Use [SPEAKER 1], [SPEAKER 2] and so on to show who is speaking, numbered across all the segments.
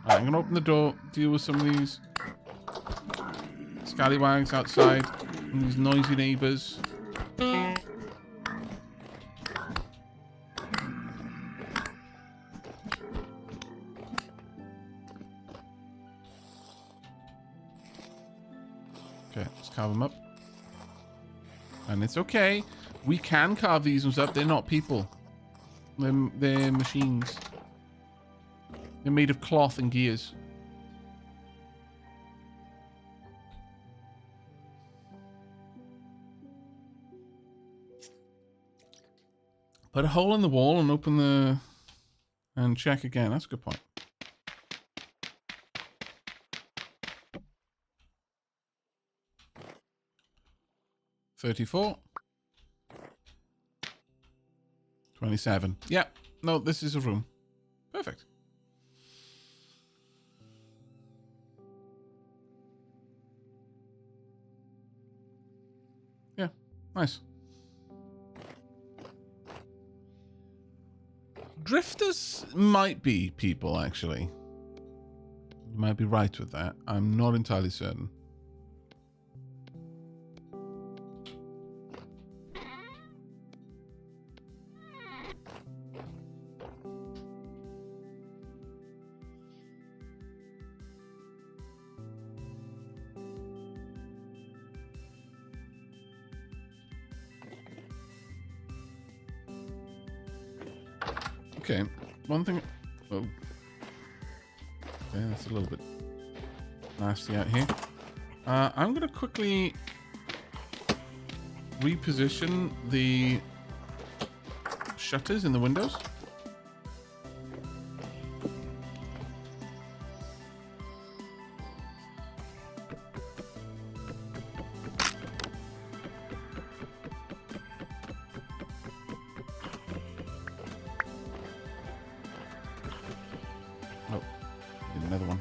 [SPEAKER 1] Right, I'm gonna open the door, deal with some of these scallywags outside, and these noisy neighbors. Okay, let's carve them up. And it's okay. We can carve these ones up. They're not people. They're machines. They're made of cloth and gears. Put a hole in the wall and open the... and check again. That's a good point. $34. $27. Yeah. No, this is a room. Perfect. Yeah. Nice. Drifters might be people, actually. You might be right with that. I'm not entirely certain. Okay, one thing... Oh. Okay, that's a little bit nasty out here. I'm going to quickly reposition the shutters in the windows. Another one.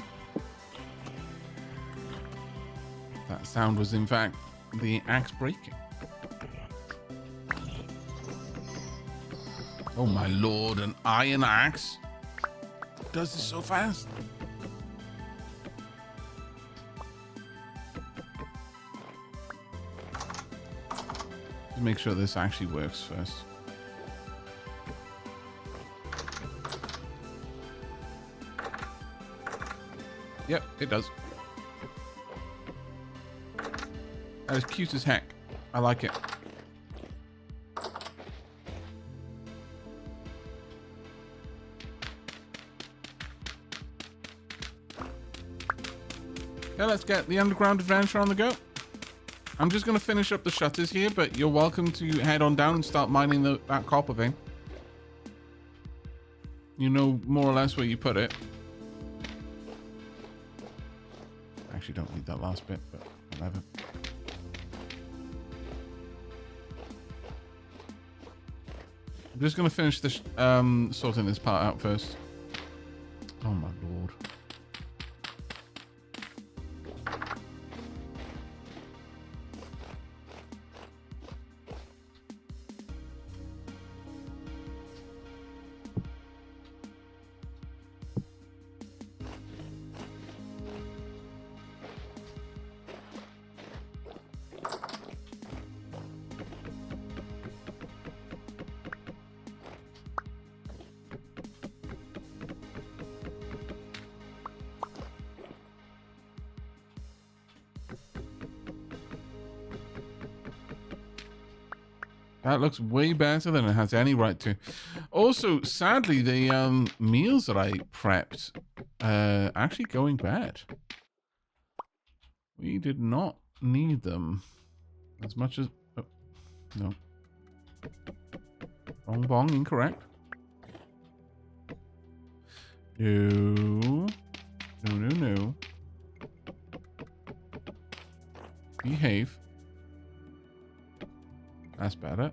[SPEAKER 1] That sound was in fact the axe breaking. Oh my lord, an iron axe does this so fast. Let's make sure this actually works first. Yep, it does. That is cute as heck. I like it. Okay, let's get the underground adventure on the go. I'm just going to finish up the shutters here, but you're welcome to head on down and start mining that copper thing. You know more or less where you put it. Actually don't need that last bit, but whatever. I'm just going to finish this, sorting this part out first. Oh my lord. That looks way better than it has any right to. Also, sadly, the meals that I prepped actually going bad. We did not need them as much as... Oh, no. Wrong bong, incorrect. No. No, no, no. Behave. That's better.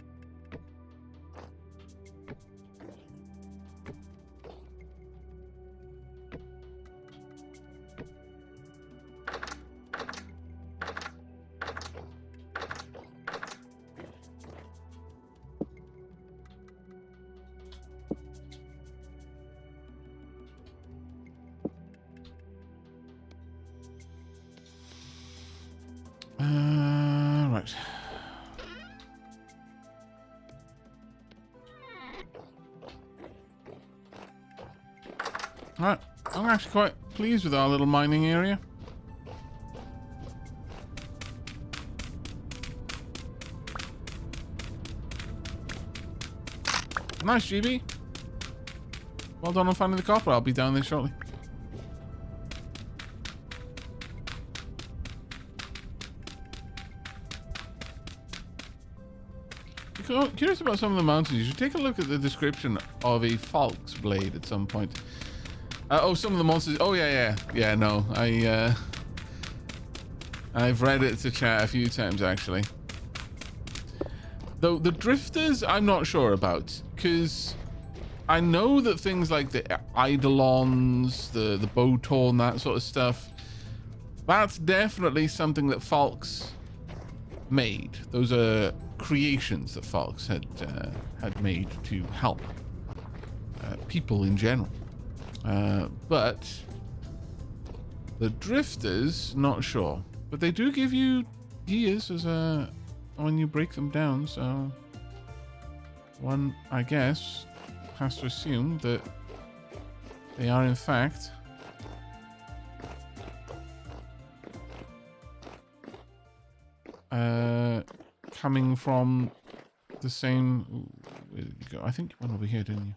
[SPEAKER 1] Alright, I'm actually quite pleased with our little mining area. Nice, GB. Well done on finding the copper. I'll be down there shortly. If you're curious about some of the mountains, you should take a look at the description of a Falk's blade at some point. Oh, some of the monsters. Oh, yeah. No, I've read it to chat a few times actually. Though the drifters, I'm not sure about, because I know that things like the eidolons, the bowtorn, that sort of stuff, that's definitely something that Falks made. Those are creations that Falks had made to help people in general. But the drifters, not sure. But they do give you gears as when you break them down, so one, I guess, has to assume that they are in fact coming from the same. Ooh, where did you go? I think you went over here, didn't you?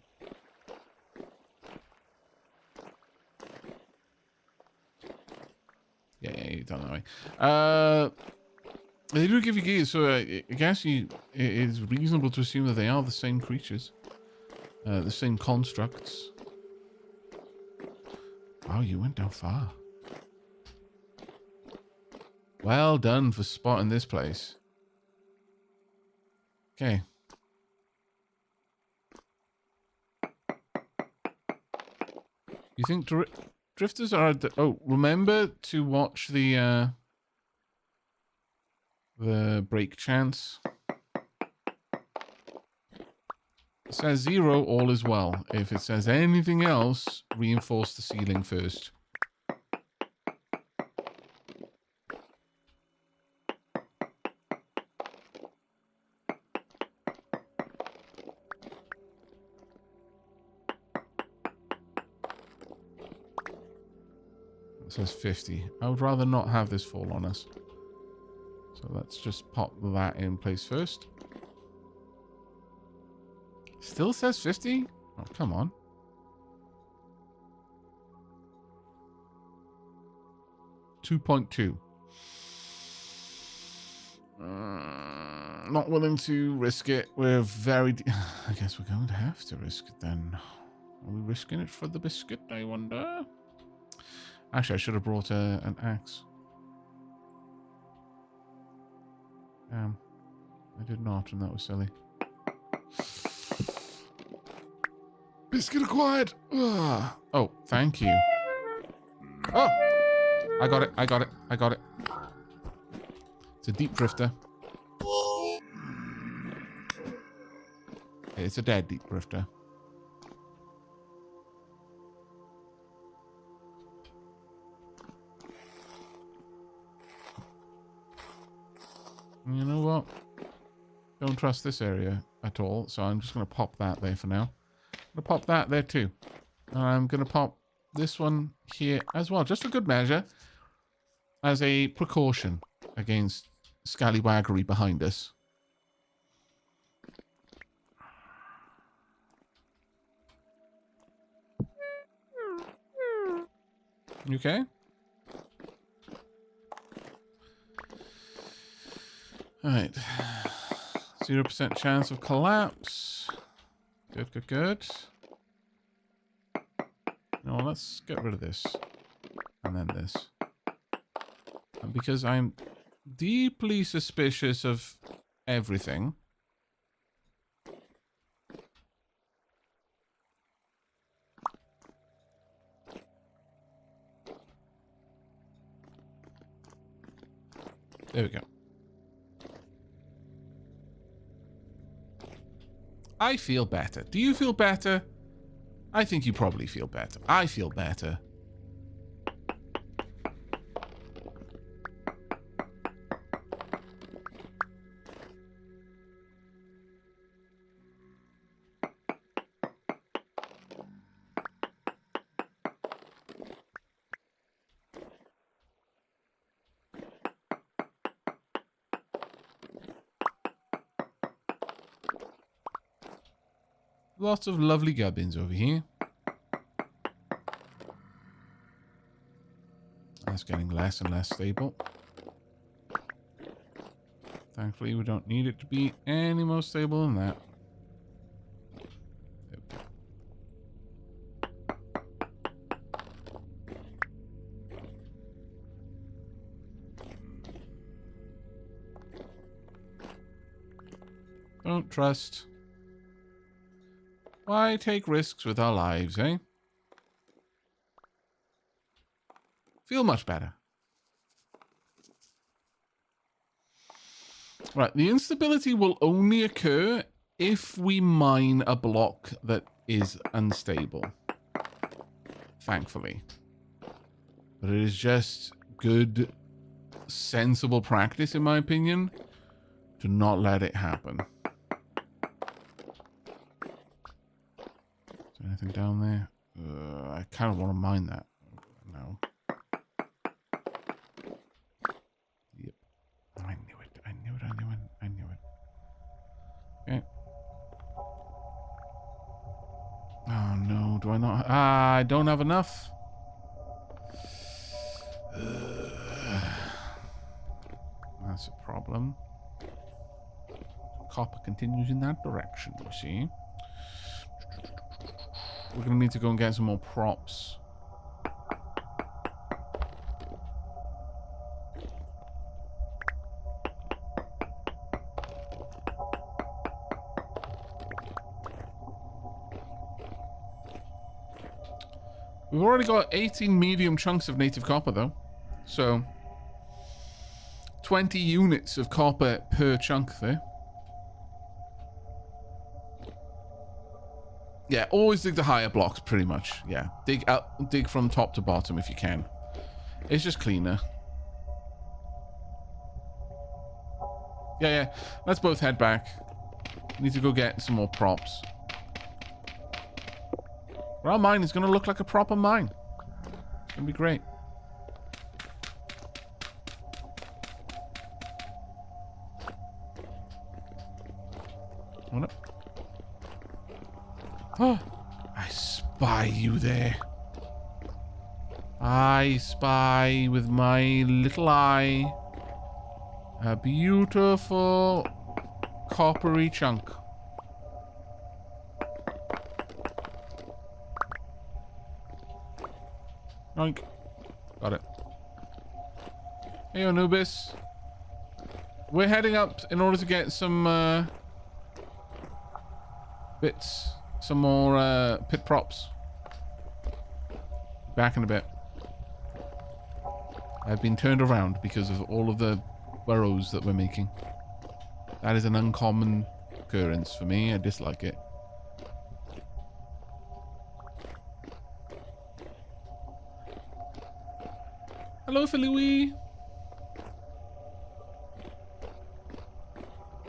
[SPEAKER 1] Yeah, you're done that way. They do give you gears, so I guess it is reasonable to assume that they are the same creatures, the same constructs. Wow, you went down far. Well done for spotting this place. Okay. You think drifters are... Oh, remember to watch the break chance. It says 0, all is well. If it says anything else, reinforce the ceiling first. It says 50. I would rather not have this fall on us. So let's just pop that in place first. Still says 50? Oh, come on. (2.2). Not willing to risk it. We're very... I guess we're going to have to risk it then. Are we risking it for the biscuit, I wonder? Actually, I should have brought an axe. I did not, and that was silly. Biscuit acquired! Ugh. Oh, thank you. Oh! I got it. It's a deep drifter. It's a dead deep drifter. You know what? Don't trust this area at all, so I'm just going to pop that there for now. I'm going to pop that there too. And I'm going to pop this one here as well, just for good measure, as a precaution against scallywaggery behind us. You okay? Alright. 0% chance of collapse. Good. No, let's get rid of this. And then this. And because I'm deeply suspicious of everything. There we go. I feel better. Do you feel better? I think you probably feel better. I feel better. lots of lovely gubbins over here. That's getting less and less stable. Thankfully, we don't need it to be any more stable than that. Don't trust. Why take risks with our lives, eh? Feel much better. Right, the instability will only occur if we mine a block that is unstable. Thankfully. But it is just good, sensible practice, in my opinion, to not let it happen. Is there anything down there? I kind of want to mine that. No. Yep. I knew it. I knew it. I knew it. I knew it. Okay. Oh no, do I not? I don't have enough. That's a problem. Copper continues in that direction, you see. We're going to need to go and get some more props. We've already got 18 medium chunks of native copper, though. So, 20 units of copper per chunk there. Yeah, always dig the higher blocks, pretty much. Yeah, dig from top to bottom if you can. It's just cleaner. Yeah. Let's both head back. Need to go get some more props. Our mine is going to look like a proper mine. It's going to be great. What up? Oh, I spy you there. I spy with my little eye a beautiful coppery chunk. Yoink. Got it. Hey, Anubis. We're heading up in order to get some bits. Some more pit props. Back in a bit. I've been turned around because of all of the burrows that we're making. That is an uncommon occurrence for me. I dislike it. Hello, Philly.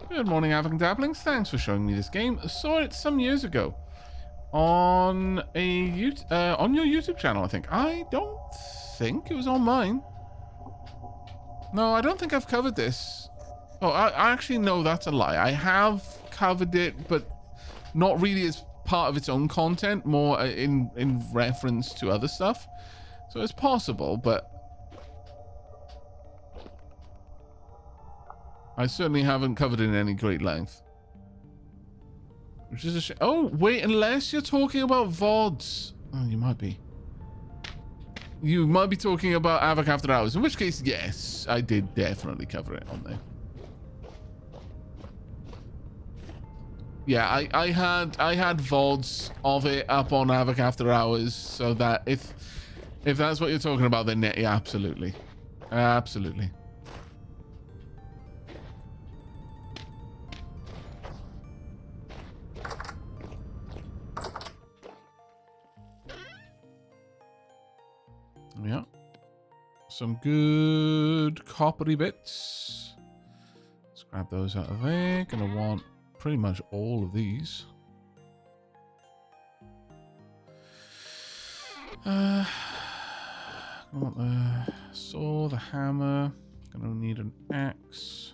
[SPEAKER 1] Good morning, Aavak and Dabblings. Thanks for showing me this game. I saw it some years ago on on your YouTube channel, I think. I don't think it was on mine. No, I don't think I've covered this. Oh, I actually know that's a lie. I have covered it, but not really as part of its own content, more in reference to other stuff. So it's possible, but I certainly haven't covered it in any great length. Which is a shame. Oh, wait, unless you're talking about VODs. Oh, you might be. You might be talking about Aavak After Hours, in which case, yes, I did definitely cover it on there. Yeah, I had VODs of it up on Aavak After Hours, so that if that's what you're talking about, then yeah, absolutely. Absolutely. Yeah. Some good coppery bits. Let's grab those out of there. Gonna want pretty much all of these. I want the saw, the hammer. Gonna need an axe.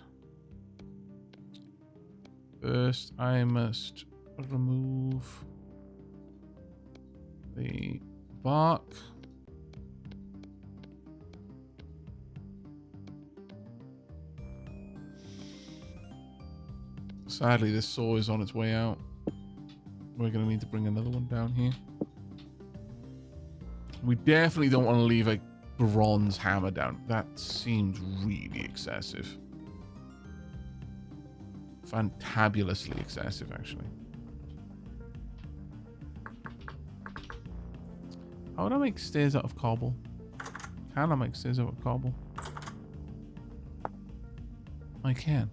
[SPEAKER 1] First, I must remove the bark. Sadly, this saw is on its way out. We're going to need to bring another one down here. We definitely don't want to leave a bronze hammer down. That seems really excessive. Fantabulously excessive, actually. How would I make stairs out of cobble? Can I make stairs out of cobble? I can.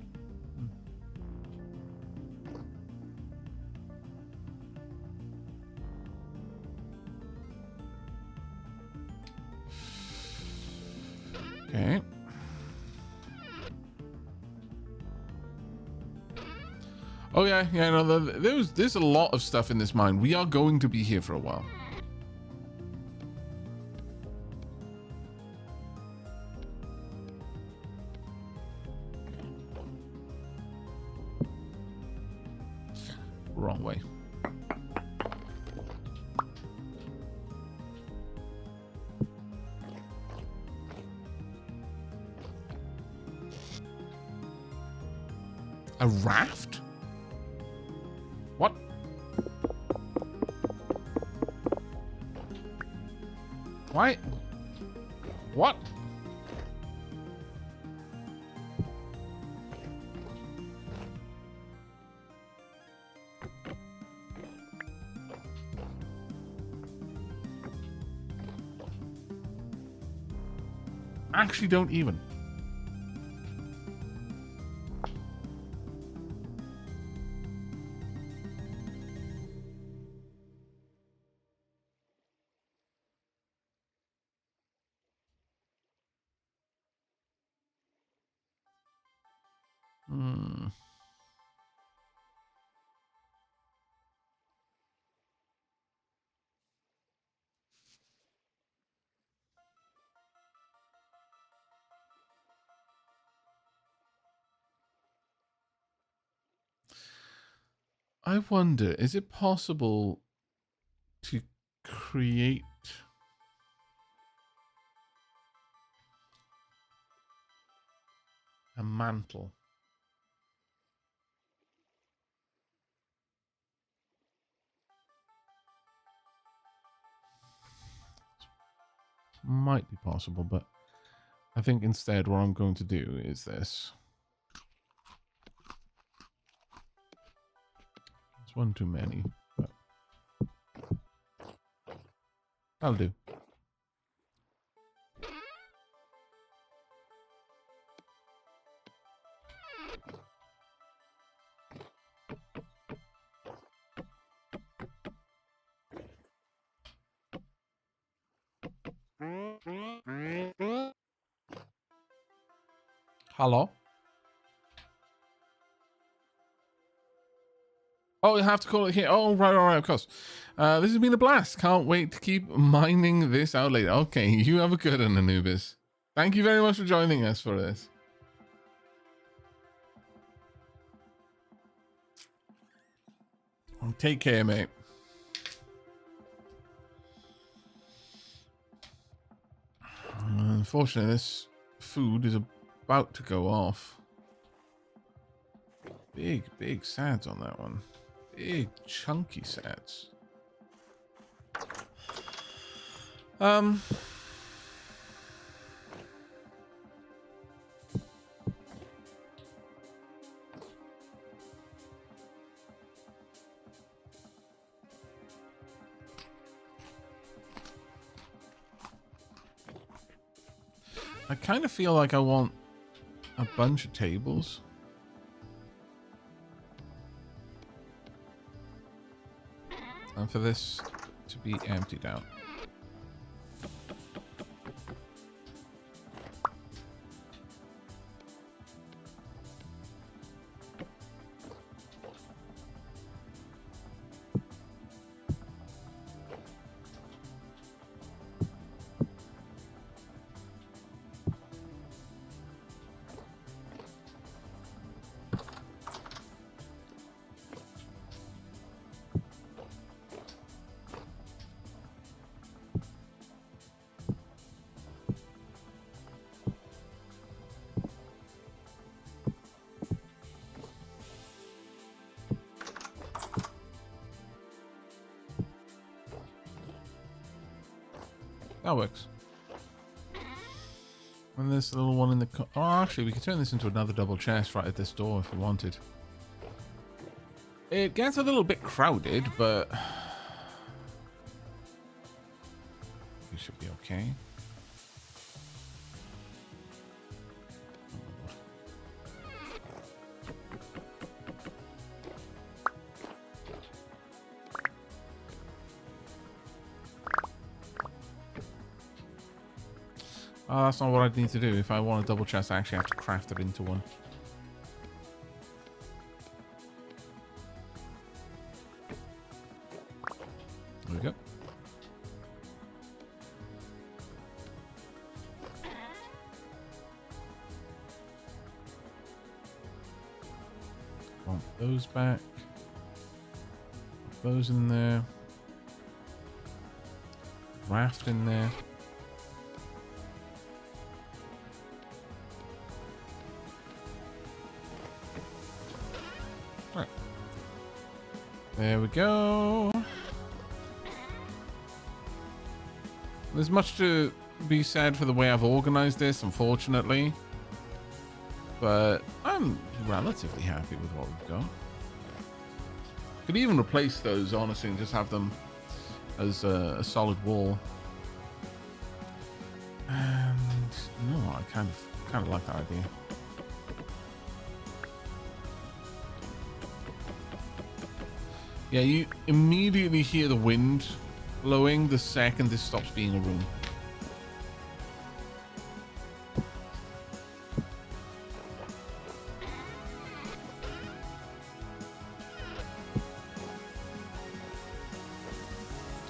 [SPEAKER 1] Okay. Oh yeah, no, there's a lot of stuff in this mine. We are going to be here for a while. Wrong way. A raft? What? Why? What? Actually, don't even. I wonder, is it possible to create a mantle? Might be possible, but I think instead what I'm going to do is this. It's one too many, but that'll do. Hello? Oh, you have to call it here. Oh, right, of course. This has been a blast. Can't wait to keep mining this out later. Okay, you have a good one, Anubis. Thank you very much for joining us for this. Take care, mate. Unfortunately, this food is about to go off. Big sads on that one. Big chunky sads. I kind of feel like I want a bunch of tables. And for this to be emptied out. That works. And there's a little one in the... Oh, actually, we could turn this into another double chest right at this door if we wanted. It gets a little bit crowded, but... we should be okay. Oh, that's not what I need to do. If I want a double chest, I actually have to craft it into one. There we go. Want those back. Put those in there. Raft in there. There we go. There's much to be said for the way I've organized this, unfortunately. But I'm relatively happy with what we've got. Could even replace those, honestly, and just have them as a solid wall. And you know what? I kind of like that idea. Yeah, you immediately hear the wind blowing the second this stops being a room.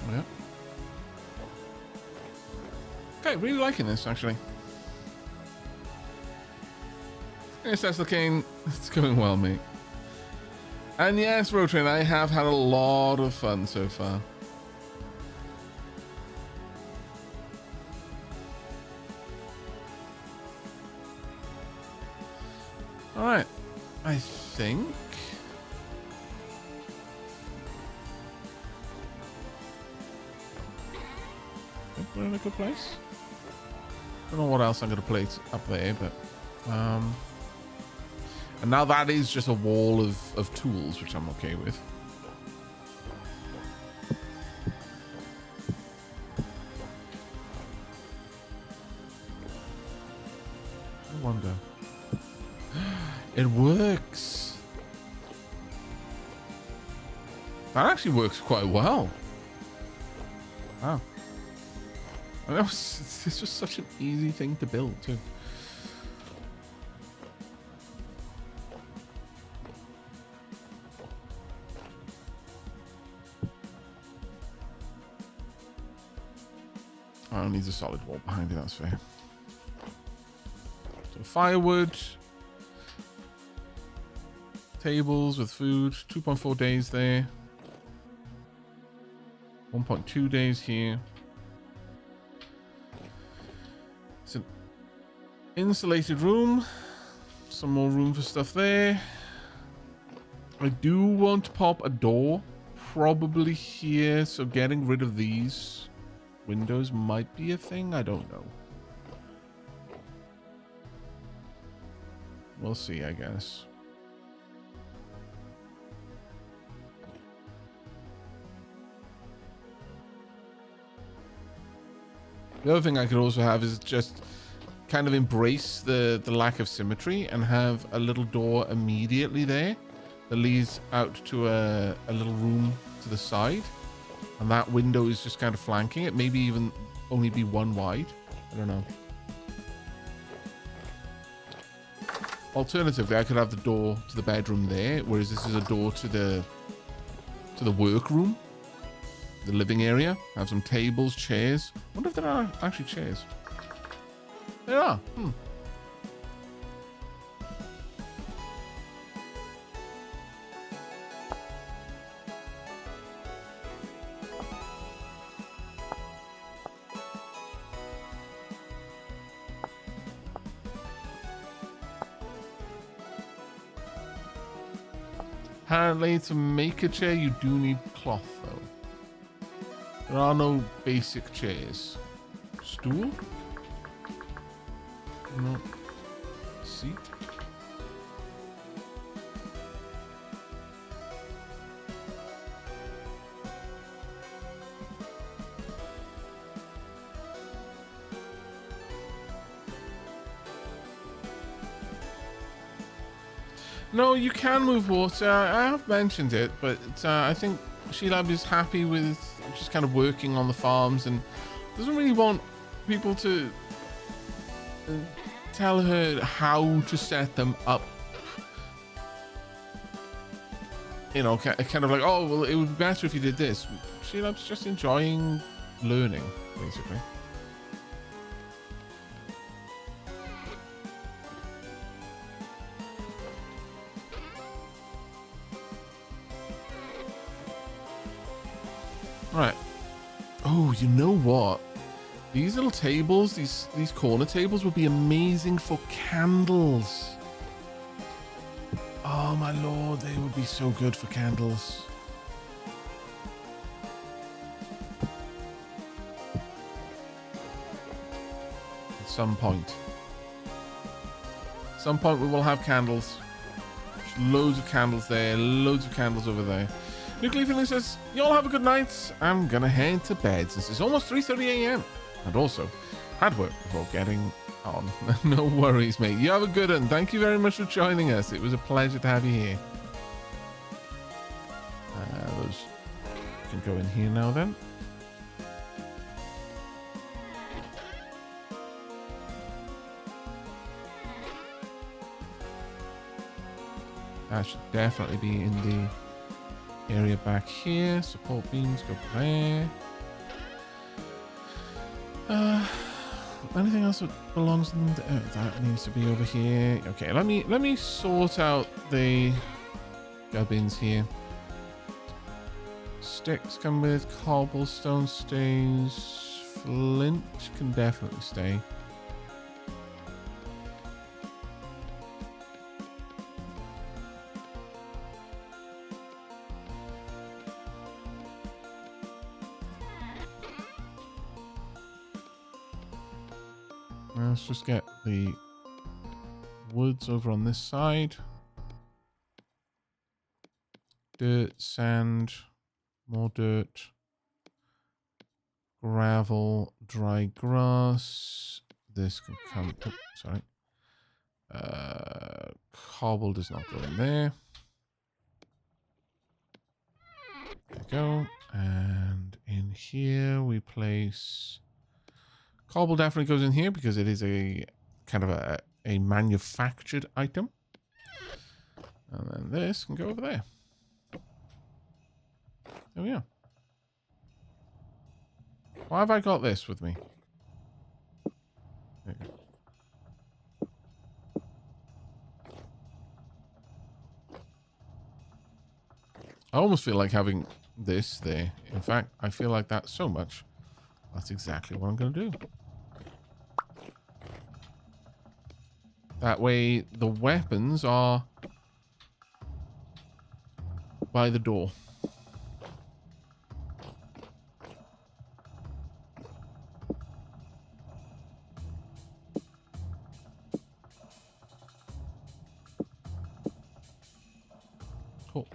[SPEAKER 1] Oh, yeah. Okay, really liking this, actually. Yes, that's looking... It's going well, mate. And yes, Road Train, I have had a lot of fun so far. Alright, I think... we're in a good place. Don't know what else I'm going to place up there, but... And now that is just a wall of tools, which I'm okay with. I wonder. It works. That actually works quite well. Wow. And this was such an easy thing to build, too. Oh, it needs a solid wall behind it, that's fair. So firewood. Tables with food. 2.4 days there. 1.2 days here. It's an insulated room. Some more room for stuff there. I do want to pop a door. Probably here. So getting rid of these windows might be a thing. I don't know. We'll see, I guess. The other thing I could also have is just kind of embrace the lack of symmetry and have a little door immediately there that leads out to a little room to the side. And that window is just kind of flanking it. Maybe even only be one wide. I don't know. Alternatively, I could have the door to the bedroom there, whereas this is a door to the workroom, the living area. Have some tables, chairs. I wonder if there are actually chairs. There are. Apparently, to make a chair, you do need cloth, though. There are no basic chairs. Stool? No. Seat? No, you can move water. I have mentioned it, but I think Sheilab is happy with just kind of working on the farms and doesn't really want people to tell her how to set them up. You know, kind of like, oh, well, it would be better if you did this. Sheilab's just enjoying learning, basically. Right. Oh, you know what? These little tables, these corner tables would be amazing for candles. Oh my lord, they would be so good for candles. At some point. At some point we will have candles. There's loads of candles there, loads of candles over there. Nuclear Feeling says, y'all have a good night. I'm gonna head to bed since it's almost 3:30 a.m. And also, had work before getting on. No worries, mate. You have a good one. Thank you very much for joining us. It was a pleasure to have you here. Those can go in here now then. That should definitely be in the area back here. Support beams go there. Anything else that belongs in the, that needs to be over here. Okay, let me sort out the gubbins here. Sticks come with, cobblestone stays, flint can definitely stay. Let's just get the woods over on this side. Dirt, sand, more dirt, gravel, dry grass. This can come. Oh, sorry. Cobble does not go in there. There we go. And in here we place. Cobble definitely goes in here because it is a kind of a manufactured item. And then this can go over there. There we are. Why have I got this with me? There you go. I almost feel like having this there. In fact, I feel like that so much. That's exactly what I'm going to do. That way, the weapons are by the door. Cool.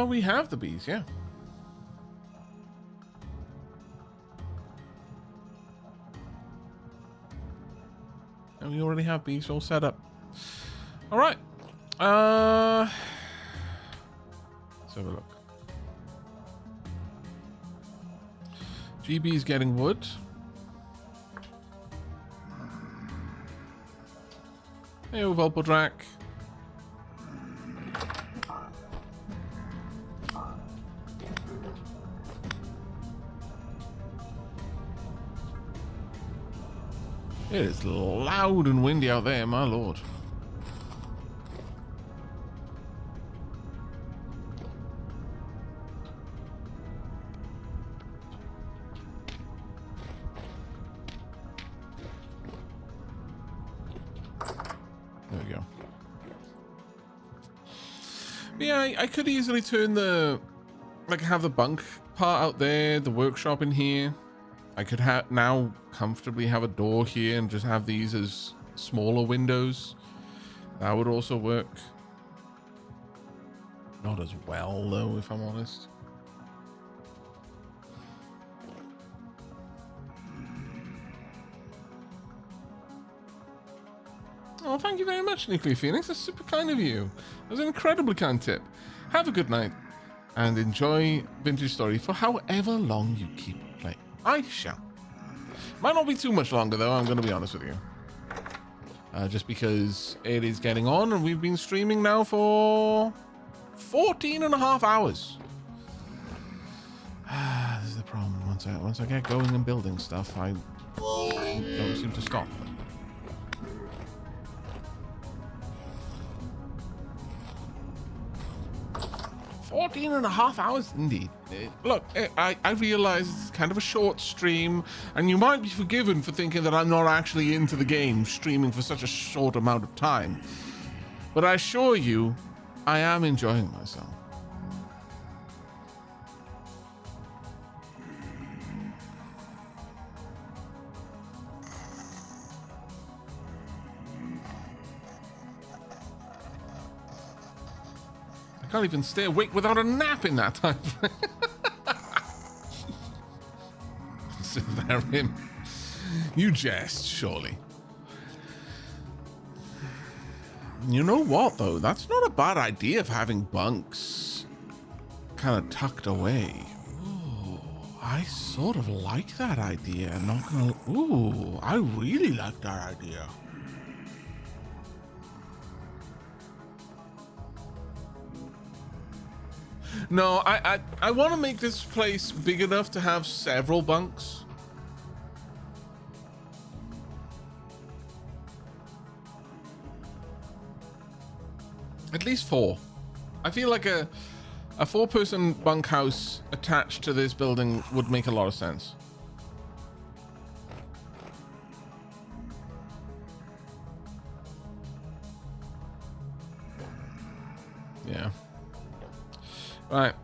[SPEAKER 1] We have the bees, yeah. And we already have bees all set up. All right. Let's have a look. GB is getting wood. Hey, Volpodrak. It is loud and windy out there, my lord. There we go. But yeah, I could easily turn the... Like, have the bunk part out there, the workshop in here. I could now comfortably have a door here and just have these as smaller windows. That would also work. Not as well, though, if I'm honest. Oh, thank you very much, Nuclear Phoenix. That's super kind of you. That was an incredibly kind tip. Have a good night and enjoy Vintage Story for however long you keep playing. I shall. Might not be too much longer, though, I'm going to be honest with you. Just because it is getting on and we've been streaming now for 14 and a half hours. This is the problem. Once I get going and building stuff, I don't seem to stop. 14 and a half hours indeed. Look, I realize it's kind of a short stream, and you might be forgiven for thinking that I'm not actually into the game streaming for such a short amount of time. But I assure you, I am enjoying myself. I can't even stay awake without a nap in that time. Sit there, him. You jest, surely. You know what, though? That's not a bad idea of having bunks kind of tucked away. Ooh, I sort of like that idea. I'm not gonna... Ooh, I really like that idea. No, I want to make this place big enough to have several bunks. At least 4. I feel like a 4-person bunkhouse attached to this building would make a lot of sense. Yeah. Right.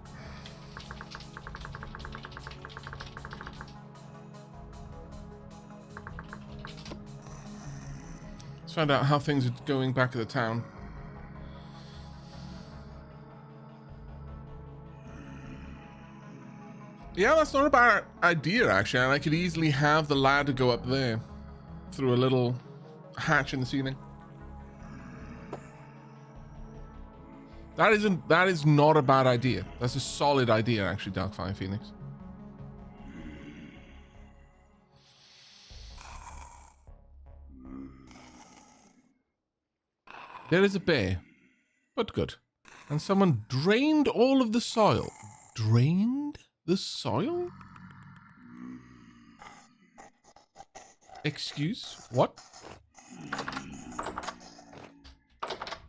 [SPEAKER 1] Let's find out how things are going back at the town. Yeah, that's not a bad idea, actually. And I could easily have the ladder go up there through a little hatch in the ceiling. That is not a bad idea. That's a solid idea, actually, Darkfire Phoenix. There is a bear, but good. And someone drained all of the soil. Drained the soil? Excuse? What?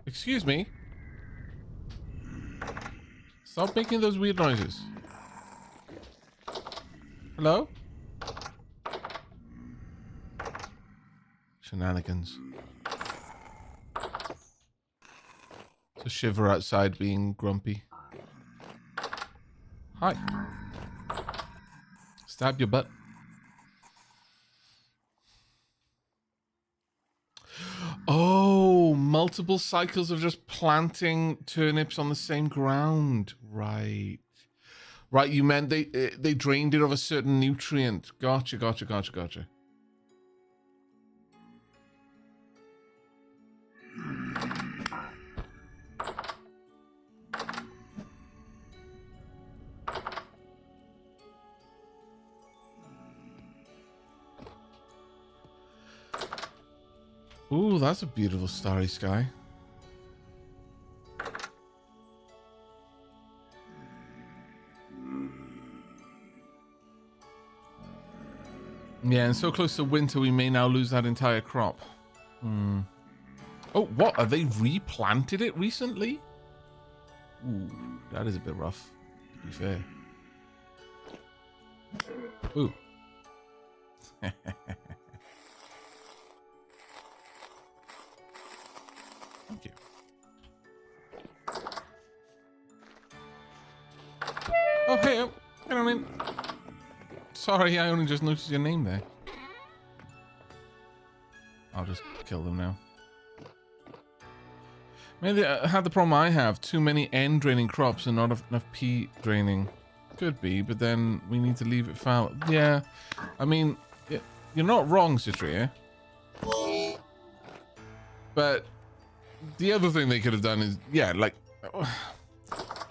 [SPEAKER 1] Excuse me? Stop making those weird noises. Hello? Shenanigans. It's a shiver outside being grumpy. Hi. Stab your butt. Oh, multiple cycles of just planting turnips on the same ground. Right. Right, you meant they drained it of a certain nutrient. Gotcha. Ooh, that's a beautiful starry sky. Yeah, and so close to winter, we may now lose that entire crop. Oh, what? Have they replanted it recently? Ooh, that is a bit rough, to be fair. Ooh. Sorry, I only just noticed your name there. I'll just kill them now. Maybe I had the problem I have. Too many N draining crops and not enough P draining. Could be, but then we need to leave it fallow. Yeah, I mean, you're not wrong, Citria. But the other thing they could have done is, yeah, like,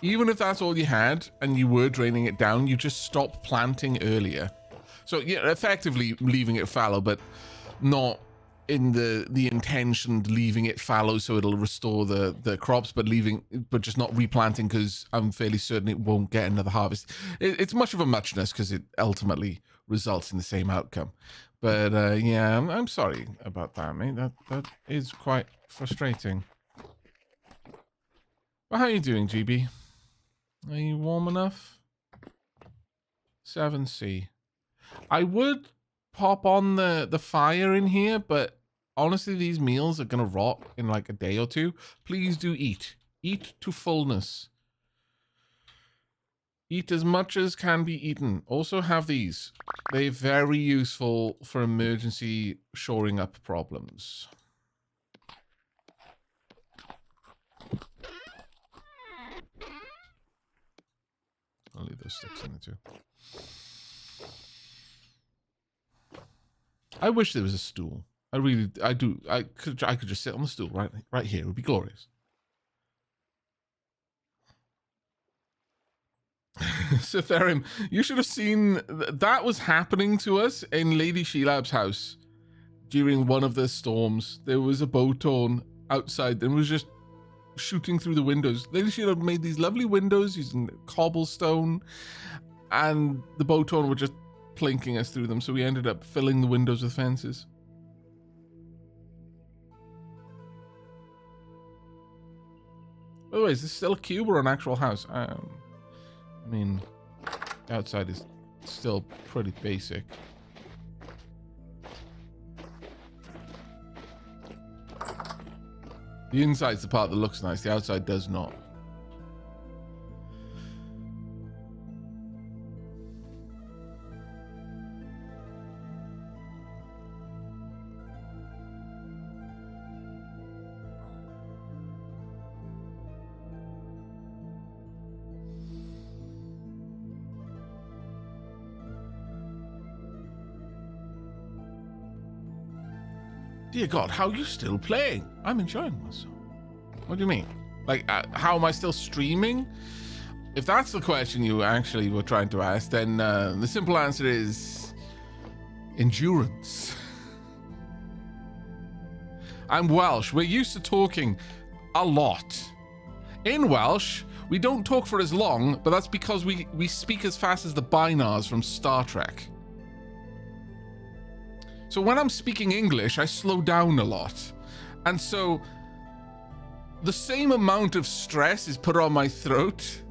[SPEAKER 1] even if that's all you had and you were draining it down, you just stopped planting earlier. So, yeah, effectively leaving it fallow, but not in the intention leaving it fallow so it'll restore the crops, but just not replanting because I'm fairly certain it won't get another harvest. It's much of a muchness because it ultimately results in the same outcome. But yeah, I'm sorry about that, mate. That is quite frustrating. But how are you doing, GB? Are you warm enough? 7C. I would pop on the fire in here, but honestly, these meals are gonna rot in like a day or two. Please do eat. Eat to fullness. Eat as much as can be eaten. Also have these. They're very useful for emergency shoring up problems. I'll leave those sticks in there too. I wish there was a stool. I do. I could just sit on the stool right here. It would be glorious. So Therim, you should have seen that was happening to us in Lady Shelab's house during one of the storms. There was a bowtorn outside and was just shooting through the windows. Lady Shelab made these lovely windows using cobblestone, and the bowtorn were just plinking us through them, so we ended up filling the windows with fences. By the way, is this still a cube or an actual house? I mean, the outside is still pretty basic. The inside's the part that looks nice, the outside does not. Dear God, how are you still playing? I'm enjoying myself. What do you mean? Like, how am I still streaming? If that's the question you actually were trying to ask, then the simple answer is endurance. I'm Welsh. We're used to talking a lot. In Welsh, we don't talk for as long, but that's because we speak as fast as the Bynars from Star Trek. So when I'm speaking English, I slow down a lot. And so the same amount of stress is put on my throat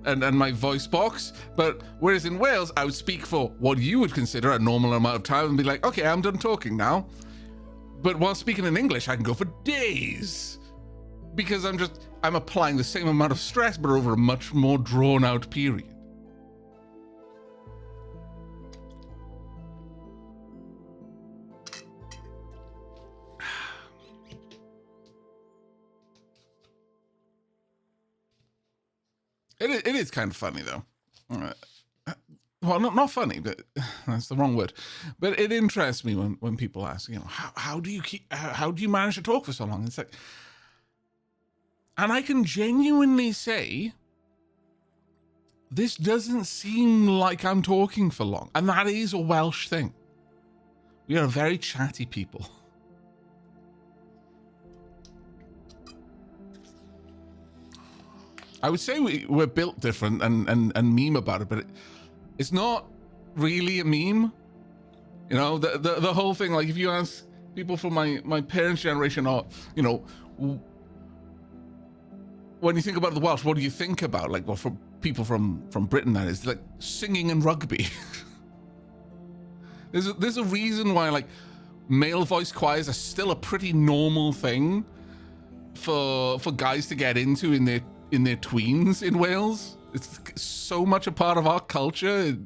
[SPEAKER 1] and my voice box, but whereas in Wales, I would speak for what you would consider a normal amount of time and be like, okay, I'm done talking now. But while speaking in English, I can go for days because I'm applying the same amount of stress, but over a much more drawn out period. It is kind of funny though. Well, not funny, but that's the wrong word. But it interests me when people ask, you know, how do you manage to talk for so long? It's like, and I can genuinely say, this doesn't seem like I'm talking for long, and that is a Welsh thing. We are very chatty people. I would say we're built different and meme about it, but it's not really a meme. You know, the whole thing, like if you ask people from my parents' generation, or, you know, when you think about the Welsh, what do you think about? Like, well, for people from Britain, that is, like singing and rugby. There's a reason why, like, male voice choirs are still a pretty normal thing for guys to get into in their tweens in Wales. It's so much a part of our culture.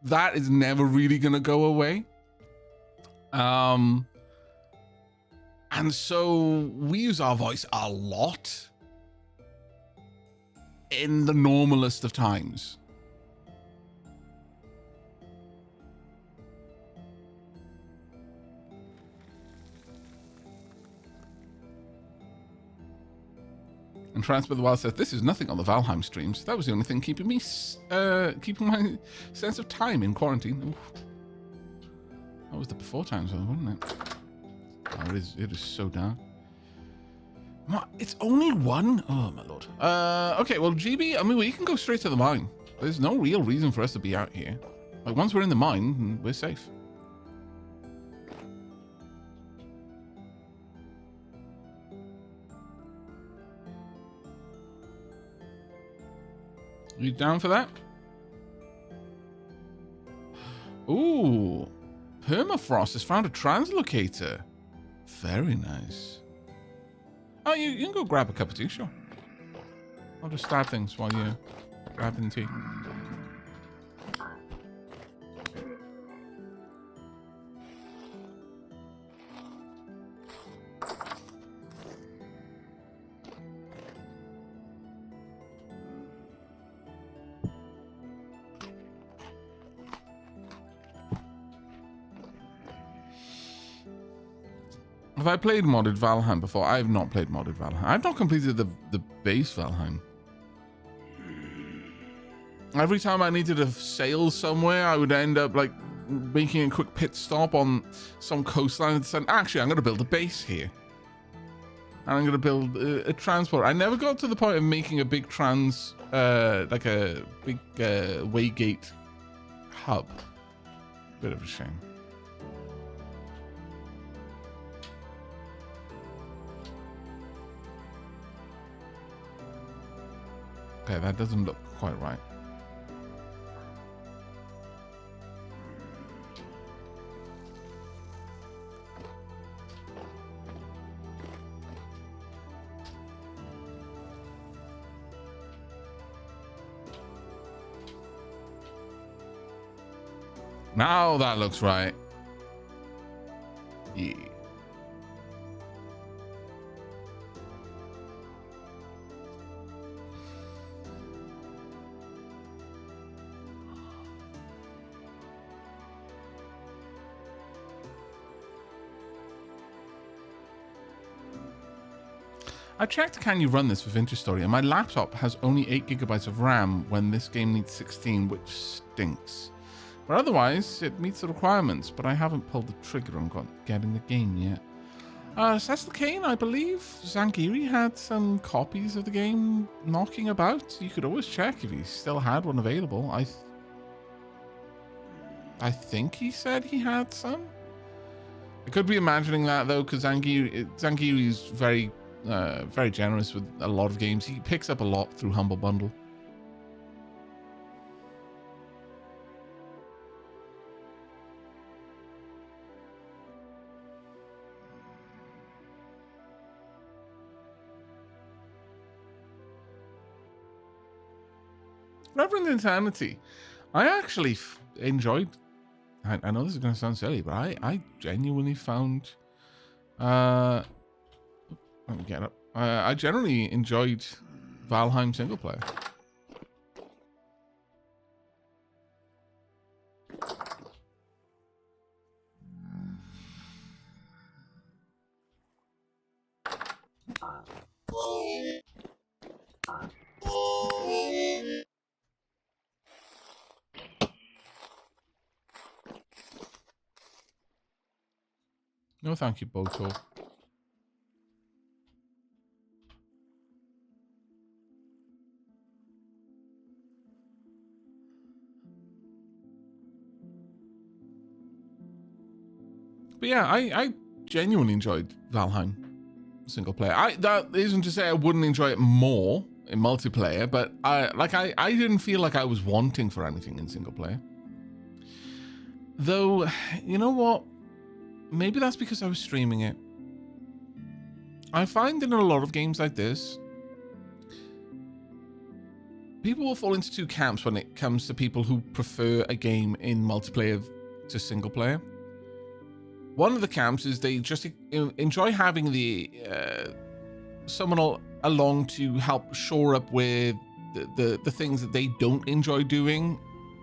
[SPEAKER 1] that is never really going to go away. And so we use our voice a lot in the normalest of times. And Transfer the Wild says, this is nothing on the Valheim streams. That was the only thing keeping me, keeping my sense of time in quarantine. Oof. That was the before times, wasn't it? Oh, it is so dark. It's only one? Oh, my lord. Okay, well, GB, I mean, we can go straight to the mine. There's no real reason for us to be out here. Like, once we're in the mine, we're safe. You down for that? Ooh. Permafrost has found a translocator. Very nice. Oh, you can go grab a cup of tea, sure. I'll just stab things while you're grabbing tea. Have I played modded Valheim before? I have not played modded Valheim. I've not completed the base Valheim. Every time I needed to sail somewhere, I would end up like making a quick pit stop on some coastline and saying, actually, I'm going to build a base here. And I'm going to build a transport. I never got to the point of making a big like a big waygate hub. Bit of a shame. Okay, that doesn't look quite right. Now that looks right. Yeah. I checked Can You Run This with Interstory, and my laptop has only 8 gigabytes of RAM when this game needs 16, which stinks. But otherwise, it meets the requirements, but I haven't pulled the trigger on getting the game yet. Cecil Kane, I believe Zangiri had some copies of the game knocking about. You could always check if he still had one available. I think he said he had some. I could be imagining that, though, because Zangiri is very generous with a lot of games. He picks up a lot through Humble Bundle. Reverend Insanity. I actually enjoyed... I know this is going to sound silly, but I genuinely found... let me get up. I generally enjoyed Valheim single player. No, thank you, Boto. But yeah, I genuinely enjoyed Valheim single player. That isn't to say I wouldn't enjoy it more in multiplayer, but I didn't feel like I was wanting for anything in single player. Though, you know what? Maybe that's because I was streaming it. I find in a lot of games like this, people will fall into two camps when it comes to people who prefer a game in multiplayer to single player. One of the camps is they just enjoy having the someone along to help shore up with the things that they don't enjoy doing.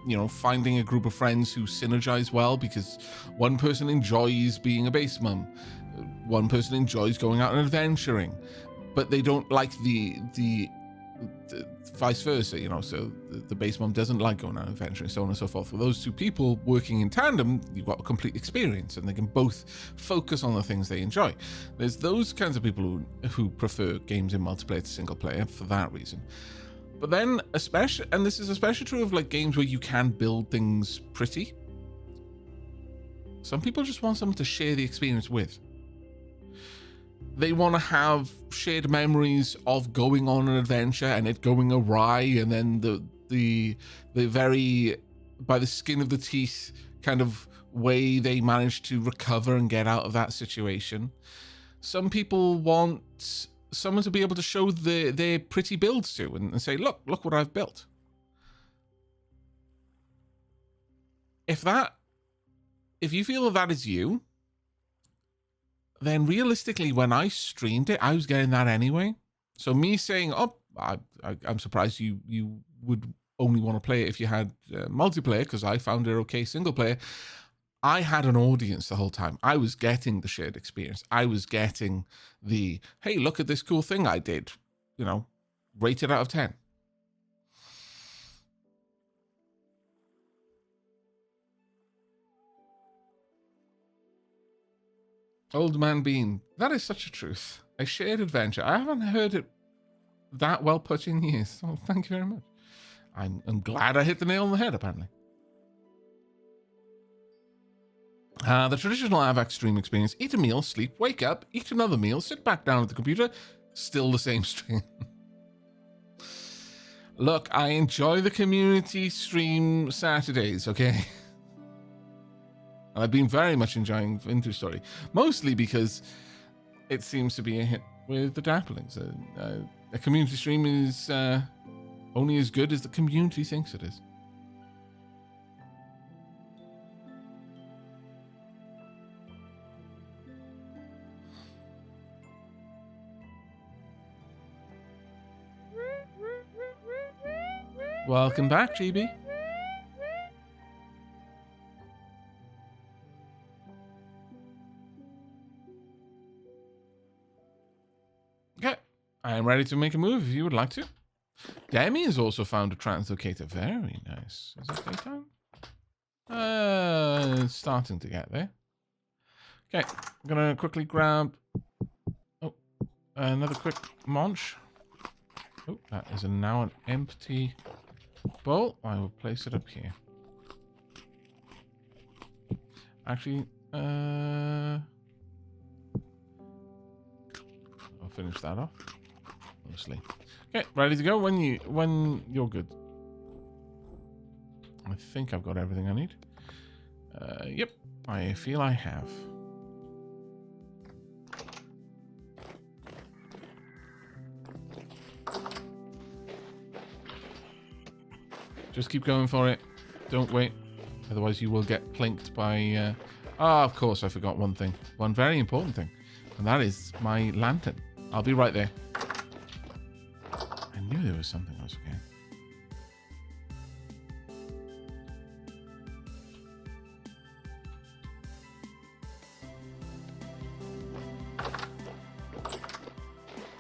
[SPEAKER 1] You know, finding a group of friends who synergize well, because one person enjoys being a base mum, one person enjoys going out and adventuring, but they don't like the vice versa, you know, so the base mom doesn't like going on adventure and so on and so forth. With those two people working in tandem, you've got a complete experience and they can both focus on the things they enjoy. There's those kinds of people who prefer games in multiplayer to single player for that reason. But then especially, and this is especially true of like games where you can build things pretty, some people just want someone to share the experience with. They want to have shared memories of going on an adventure and it going awry, and then the very by the skin of the teeth kind of way they manage to recover and get out of that situation. Some people want someone to be able to show their pretty builds to and say, look what I've built. If you feel that is you, then realistically, when I streamed it, I was getting that anyway. So me saying, oh, I'm surprised you would only want to play it if you had multiplayer, because I found it okay single player. I had an audience the whole time. I was getting the shared experience. I was getting the, hey, look at this cool thing I did, you know, rated out of 10. Old Man Bean. That is such a truth. A shared adventure. I haven't heard it that well put in years. So thank you very much. I'm glad I hit the nail on the head, apparently. The traditional Aavak stream experience. Eat a meal, sleep, wake up, eat another meal, sit back down at the computer. Still the same stream. Look, I enjoy the community stream Saturdays, okay? I've been very much enjoying Vintage Story, mostly because it seems to be a hit with the Dapplings. A community stream is only as good as the community thinks it is. Welcome back, GB. Okay, I am ready to make a move if you would like to. Demi has also found a translocator. Very nice. Is it daytime? It's starting to get there. Okay, I'm gonna quickly grab another quick munch. Oh, that is now an empty bowl. I will place it up here. Actually, I'll finish that off. Obviously. Okay, ready to go when you're good. I think I've got everything I need. Yep, I feel I have. Just keep going for it. Don't wait. Otherwise you will get plinked by... of course I forgot one thing. One very important thing. And that is my lantern. I'll be right there. I knew there was something else again.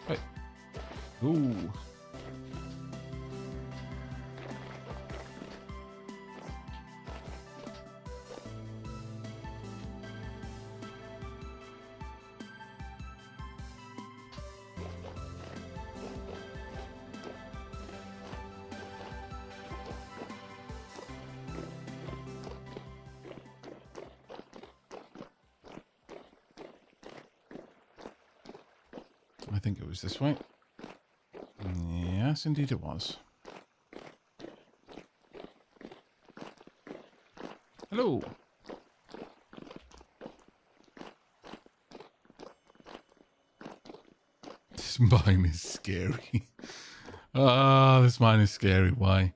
[SPEAKER 1] Wait. Ooh. I think it was this way. Yes, indeed it was. Hello. This mine is scary. Oh, this mine is scary. Why?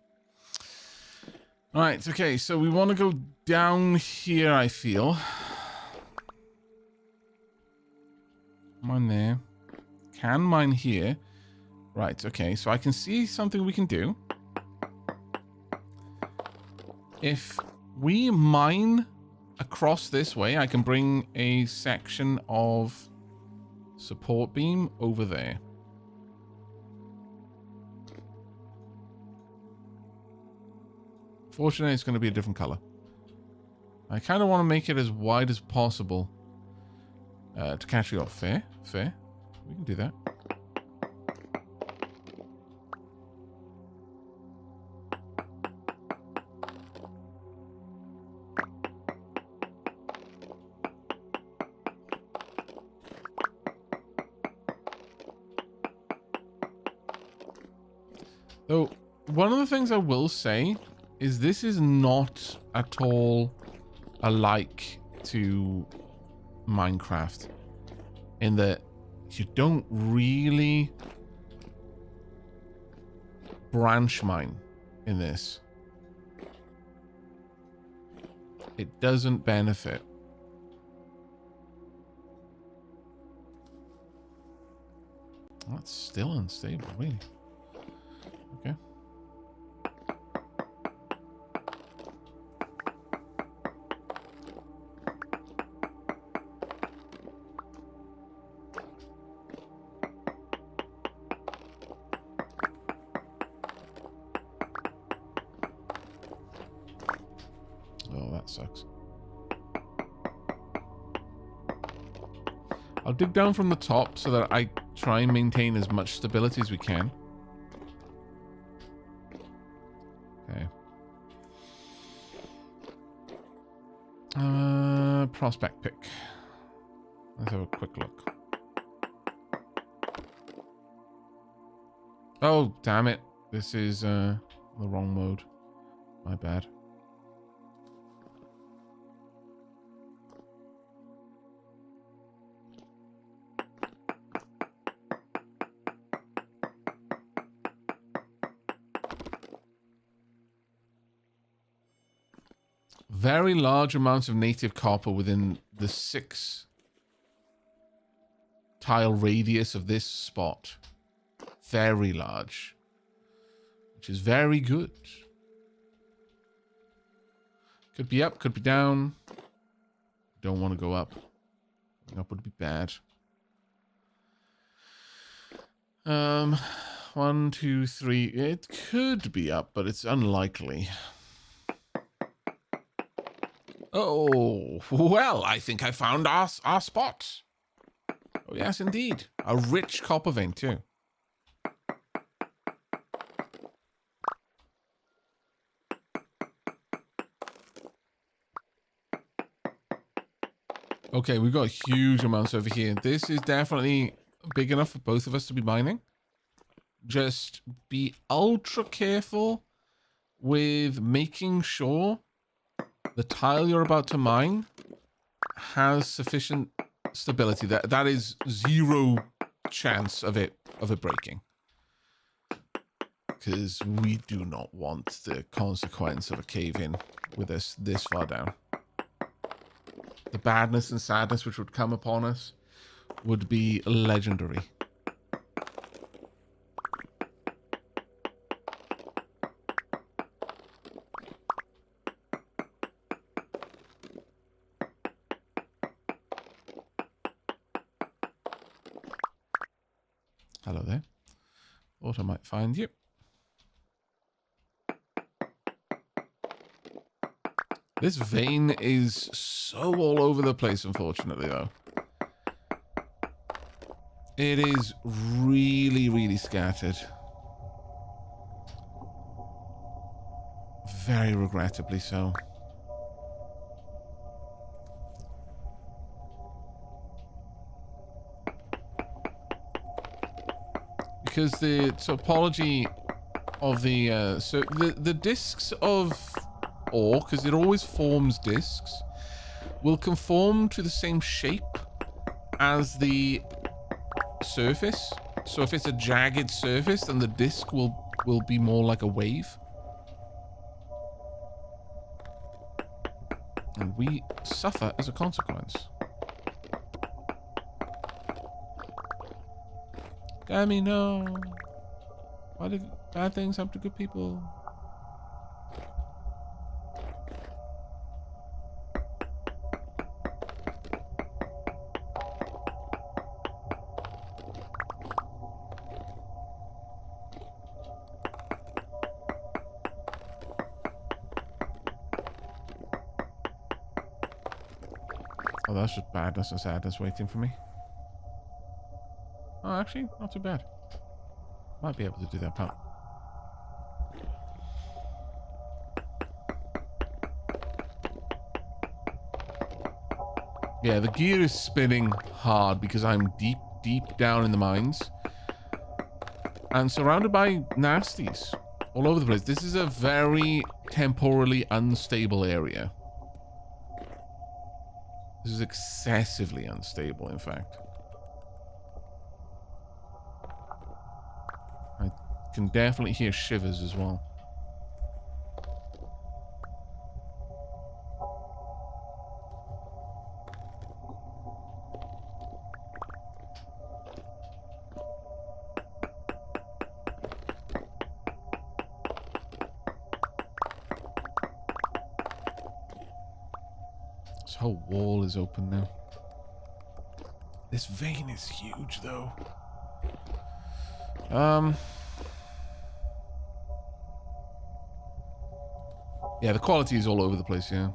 [SPEAKER 1] Alright, okay, so we want to go down here, I feel. Mine there. Can mine here. Right, okay, so I can see something we can do. If we mine across this way, I can bring a section of support beam over there. Fortunately, it's going to be a different color. I kind of want to make it as wide as possible to catch you off. Fair, fair. We can do that. So, one of the things I will say is this is not at all alike to Minecraft in that you don't really branch mine in this. It doesn't benefit. That's still unstable, really. Okay. Oh, that sucks. I'll dig down from the top so that I try and maintain as much stability as we can. Okay. Prospect pick. Let's have a quick look. Oh, damn it. This is the wrong mode. My bad. Very large amounts of native copper within the 6 tile radius of this spot. Very large. Which is very good. Could be up, could be down. Don't want to go up. Going up would be bad. 1, 2, 3. It could be up, but it's unlikely. Oh, well, I think I found our spot. Oh, yes, indeed. A rich copper vein, too. Okay, we've got huge amounts over here. This is definitely big enough for both of us to be mining. Just be ultra careful with making sure the tile you're about to mine has sufficient stability. That is 0 chance of it breaking. Because we do not want the consequence of a cave-in with us this far down. The badness and sadness which would come upon us would be legendary. Hello there. Thought I might find you. This vein is so all over the place, unfortunately, though. It is really, really scattered. Very regrettably so. Because the topology of the so the discs of ore, because it always forms discs, will conform to the same shape as the surface. So if it's a jagged surface, then the disc will be more like a wave. And we suffer as a consequence. Damn, no. Why do bad things happen to good people? Oh, that's just badness and sadness waiting for me. Oh, actually, not too bad. Might be able to do that part. Yeah, the gear is spinning hard because I'm deep, deep down in the mines. And surrounded by nasties all over the place. This is a very temporally unstable area. This is excessively unstable, in fact. I can definitely hear shivers as well. This whole wall is open now. This vein is huge, though. Yeah, the quality is all over the place, yeah.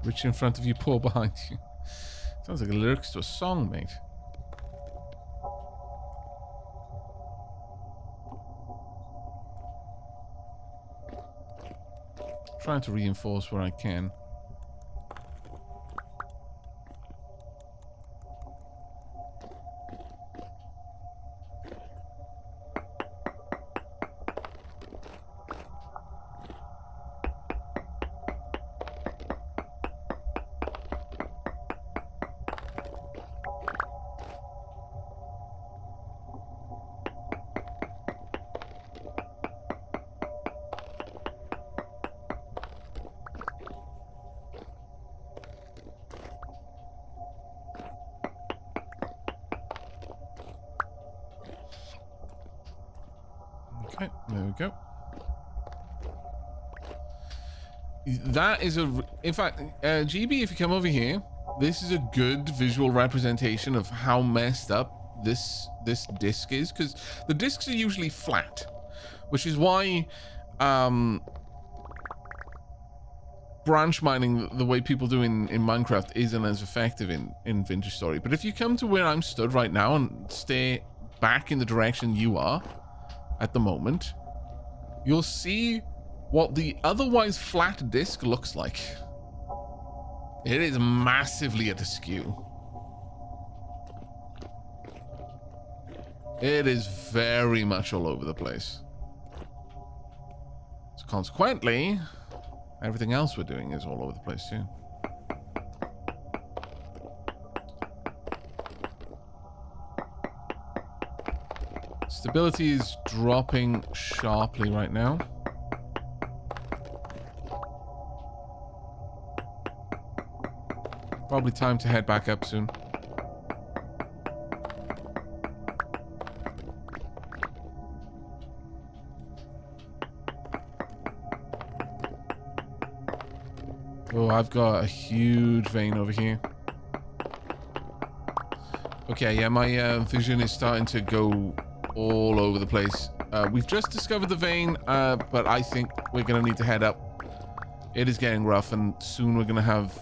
[SPEAKER 1] Rich in front of you, poor behind you. Sounds like the lyrics to a song, mate. Trying to reinforce where I can. Okay, there we go. That is a... In fact, GB, if you come over here, this is a good visual representation of how messed up this disc is, because the discs are usually flat, which is why branch mining, the way people do in Minecraft, isn't as effective in Vintage Story. But if you come to where I'm stood right now and stay back in the direction you are at the moment, you'll see what the otherwise flat disc looks like. It is massively at askew. It is very much all over the place. So consequently, everything else we're doing is all over the place too. Stability is dropping sharply right now. Probably time to head back up soon. Oh, I've got a huge vein over here. Okay, yeah, my vision is starting to go all over the place. We've just discovered the vein, but I think we're going to need to head up. It is getting rough, and soon we're going to have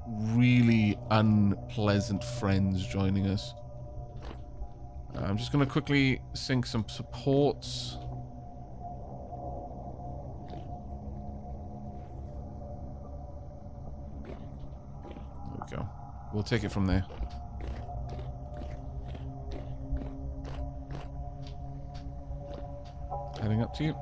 [SPEAKER 1] really unpleasant friends joining us. I'm just going to quickly sink some supports. There we go. We'll take it from there. Heading up to you.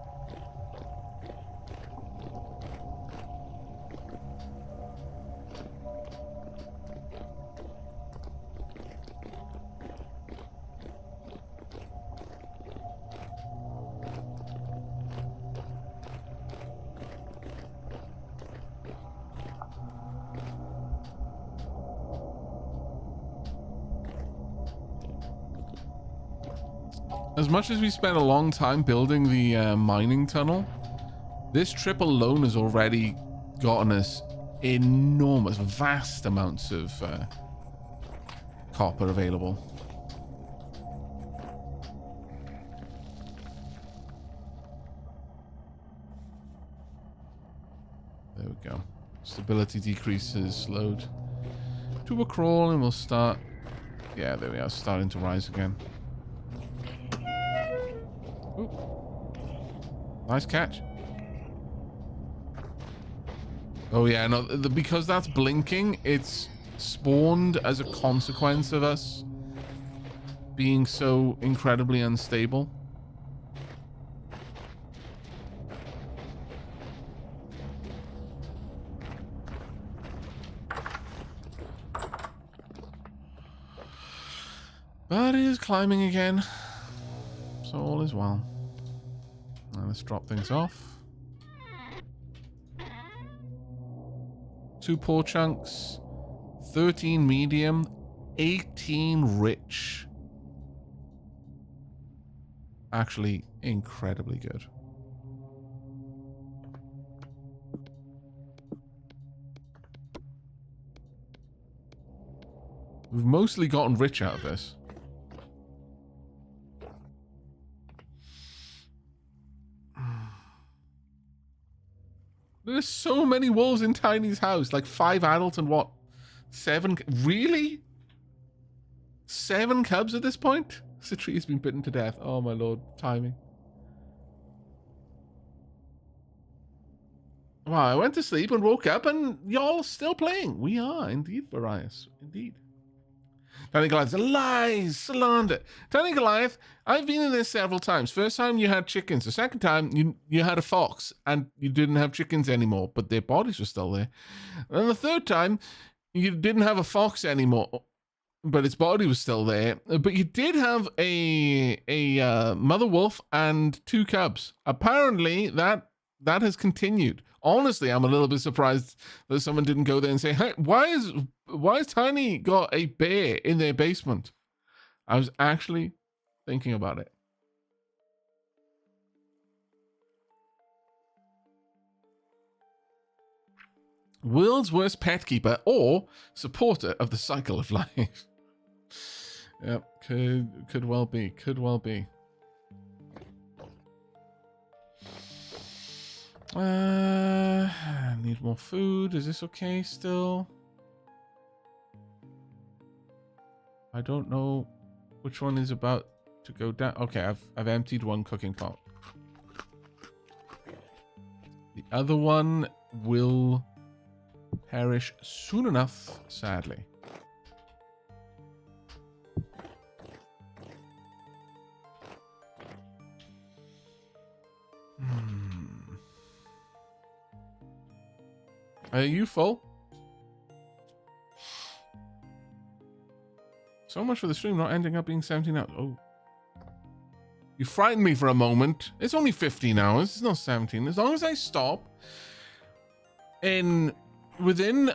[SPEAKER 1] As much as we spent a long time building the mining tunnel, this trip alone has already gotten us enormous, vast amounts of copper available. There we go. Stability decreases, slowed to a crawl, and we'll start. Yeah, there we are, starting to rise again. Ooh. Nice catch. Oh yeah, no, because that's blinking, it's spawned as a consequence of us being so incredibly unstable. But it is climbing again, so all is well. Now let's drop things off. 2 poor chunks, 13 medium, 18 rich. Actually, incredibly good. We've mostly gotten rich out of this. There's so many wolves in Tiny's house. Like 5 adults and what? 7? Really? 7 cubs at this point? The tree has been bitten to death. Oh my lord. Timing. Wow, I went to sleep and woke up and y'all still playing. We are indeed, Various. Indeed. Tiny Goliath, lies, slander. Tiny Goliath, I've been in this several times. First time you had chickens. The second time you had a fox and you didn't have chickens anymore, but their bodies were still there. And the third time you didn't have a fox anymore, but its body was still there. But you did have a mother wolf and 2 cubs. Apparently that has continued. Honestly, I'm a little bit surprised that someone didn't go there and say, hey, why is Tiny got a bear in their basement? I was actually thinking about it. World's worst pet keeper or supporter of the cycle of life. Yep, could well be. Could well be. Need more food. Is this okay still? I don't know which one is about to go down. Okay, I've emptied one cooking pot. The other one will perish soon enough, sadly. Are you full? So much for the stream not ending up being 17 hours. Oh. You frightened me for a moment. It's only 15 hours. It's not 17. As long as I stop within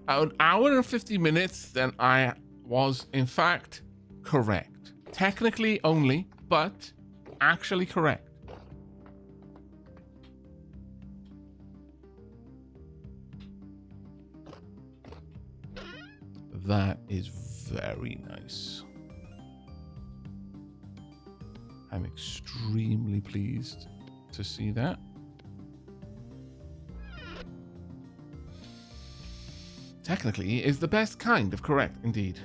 [SPEAKER 1] an hour and 50 minutes, then I was, in fact, correct. Technically only, but actually correct. That is very nice. I'm extremely pleased to see that. Technically is the best kind of correct. Indeed.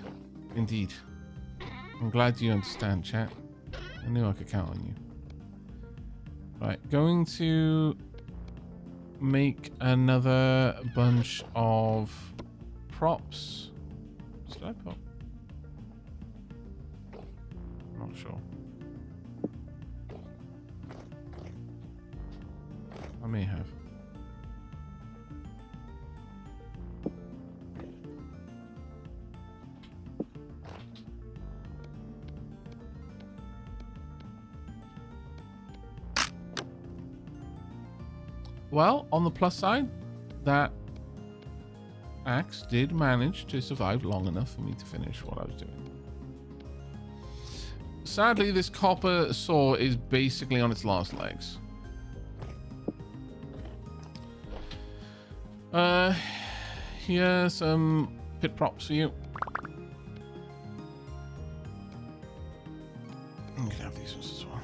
[SPEAKER 1] Indeed. I'm glad you understand, chat. I knew I could count on you. Right, going to make another bunch of props. Did I put? I'm not sure. I may have. Well, on the plus side, that axe did manage to survive long enough for me to finish what I was doing. Sadly, this copper saw is basically on its last legs. Here's some pit props for you. You can have these ones as well.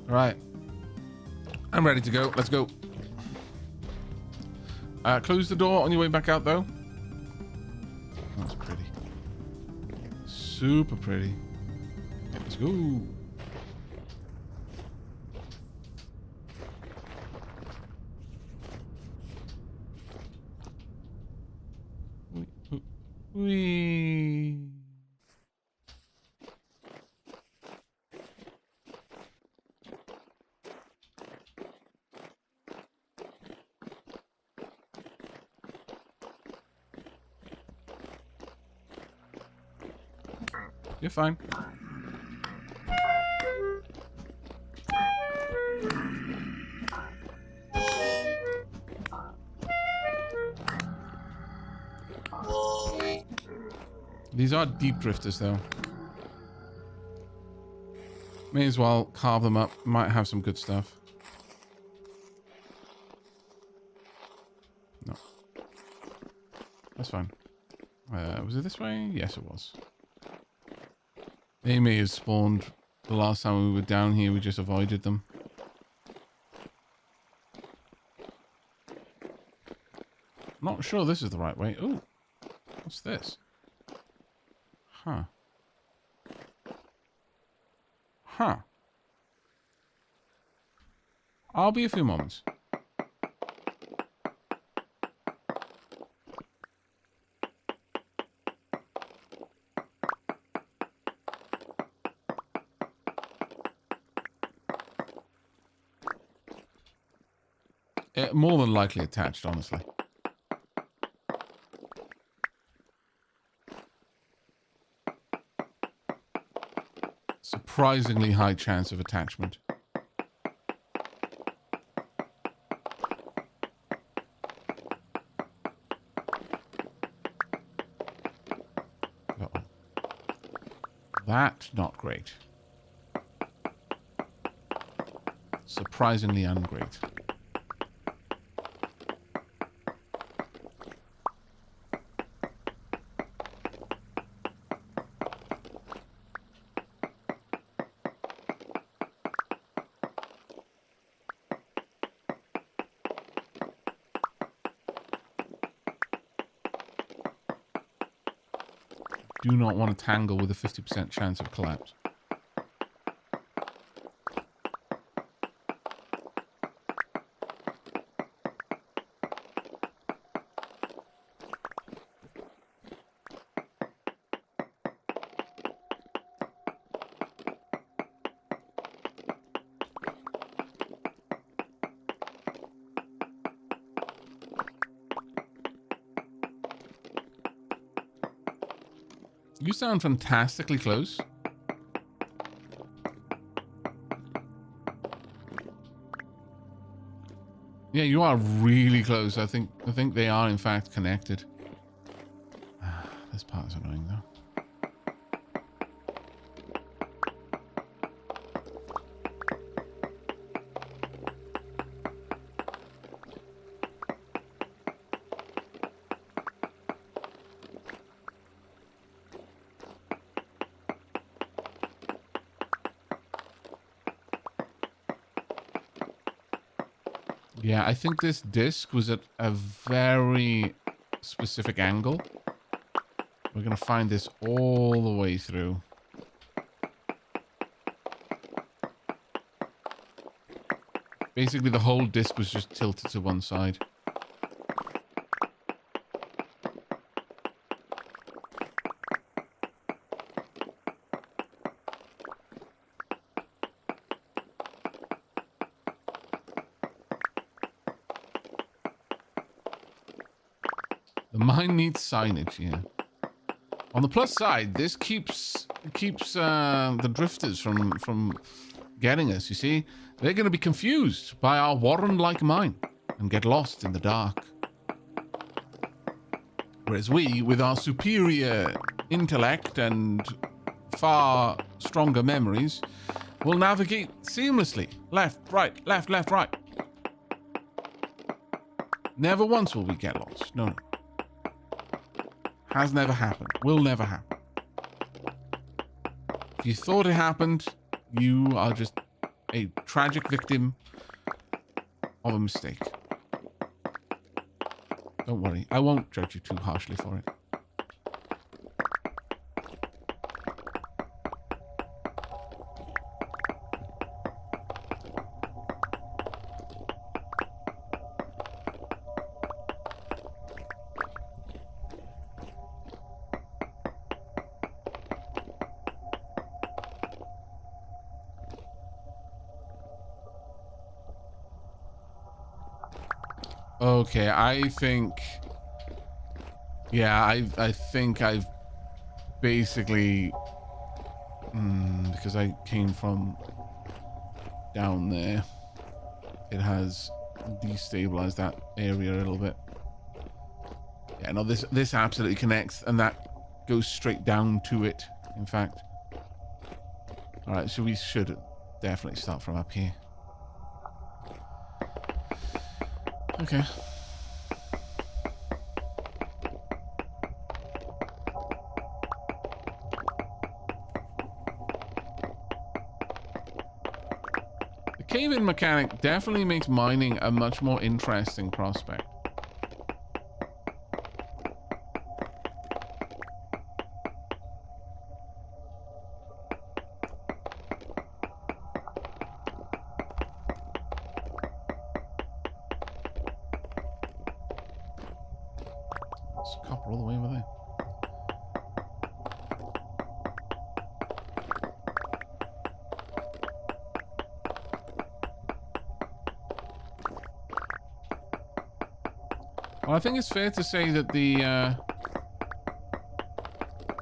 [SPEAKER 1] All right. I'm ready to go. Let's go. Close the door on your way back out, though. That's pretty. Super pretty. Let's go. Wee. You're fine. These are deep drifters, though. May as well carve them up. Might have some good stuff. No. That's fine. Was it this way? Yes, it was. They may have spawned the last time we were down here. We just avoided them. Not sure this is the right way. Ooh. What's this? Huh. Huh. I'll be a few moments. More than likely attached, honestly. Surprisingly high chance of attachment. Uh-oh. That not great. Surprisingly ungreat. Do not want to tangle with a 50% chance of collapse. You sound fantastically close. Yeah, you are really close. I think they are in fact connected. This part is annoying though. Yeah, I think this disc was at a very specific angle. We're going to find this all the way through. Basically, the whole disc was just tilted to one side. The mine needs signage, yeah. On the plus side, this keeps the drifters from getting us, you see? They're going to be confused by our Warren-like mine and get lost in the dark. Whereas we, with our superior intellect and far stronger memories, will navigate seamlessly. Left, right, left, left, right. Never once will we get lost. No. Has never happened. Will never happen. If you thought it happened, you are just a tragic victim of a mistake. Don't worry. I won't judge you too harshly for it. Okay, I think... Yeah, I think I've basically... because I came from down there. It has destabilized that area a little bit. Yeah, no, this absolutely connects, and that goes straight down to it, in fact. Alright, so we should definitely start from up here. Okay. The cave-in mechanic definitely makes mining a much more interesting prospect. Copper all the way over there. Well, I think it's fair to say that the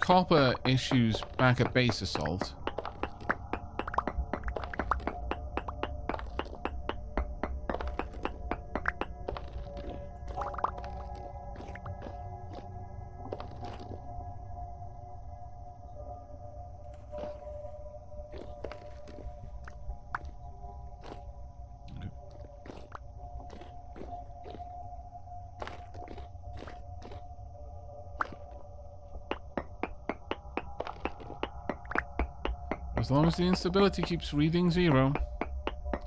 [SPEAKER 1] copper issues back at base are solved. As long as the instability keeps reading 0,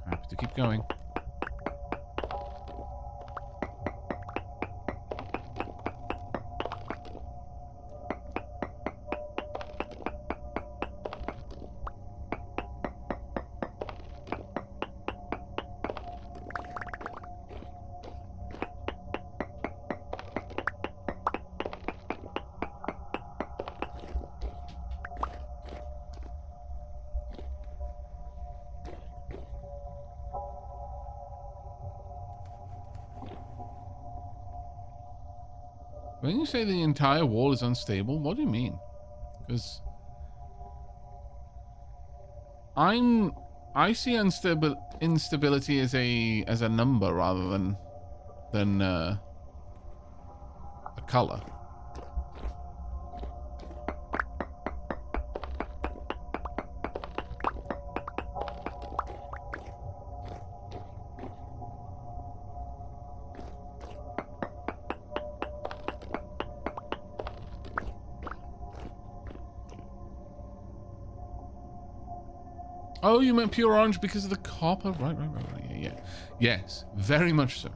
[SPEAKER 1] happy to keep going. When you say the entire wall is unstable, what do you mean? Because I see instability as a number rather than a color. Oh, you meant pure orange because of the copper? Right. Yeah. Yes, very much so.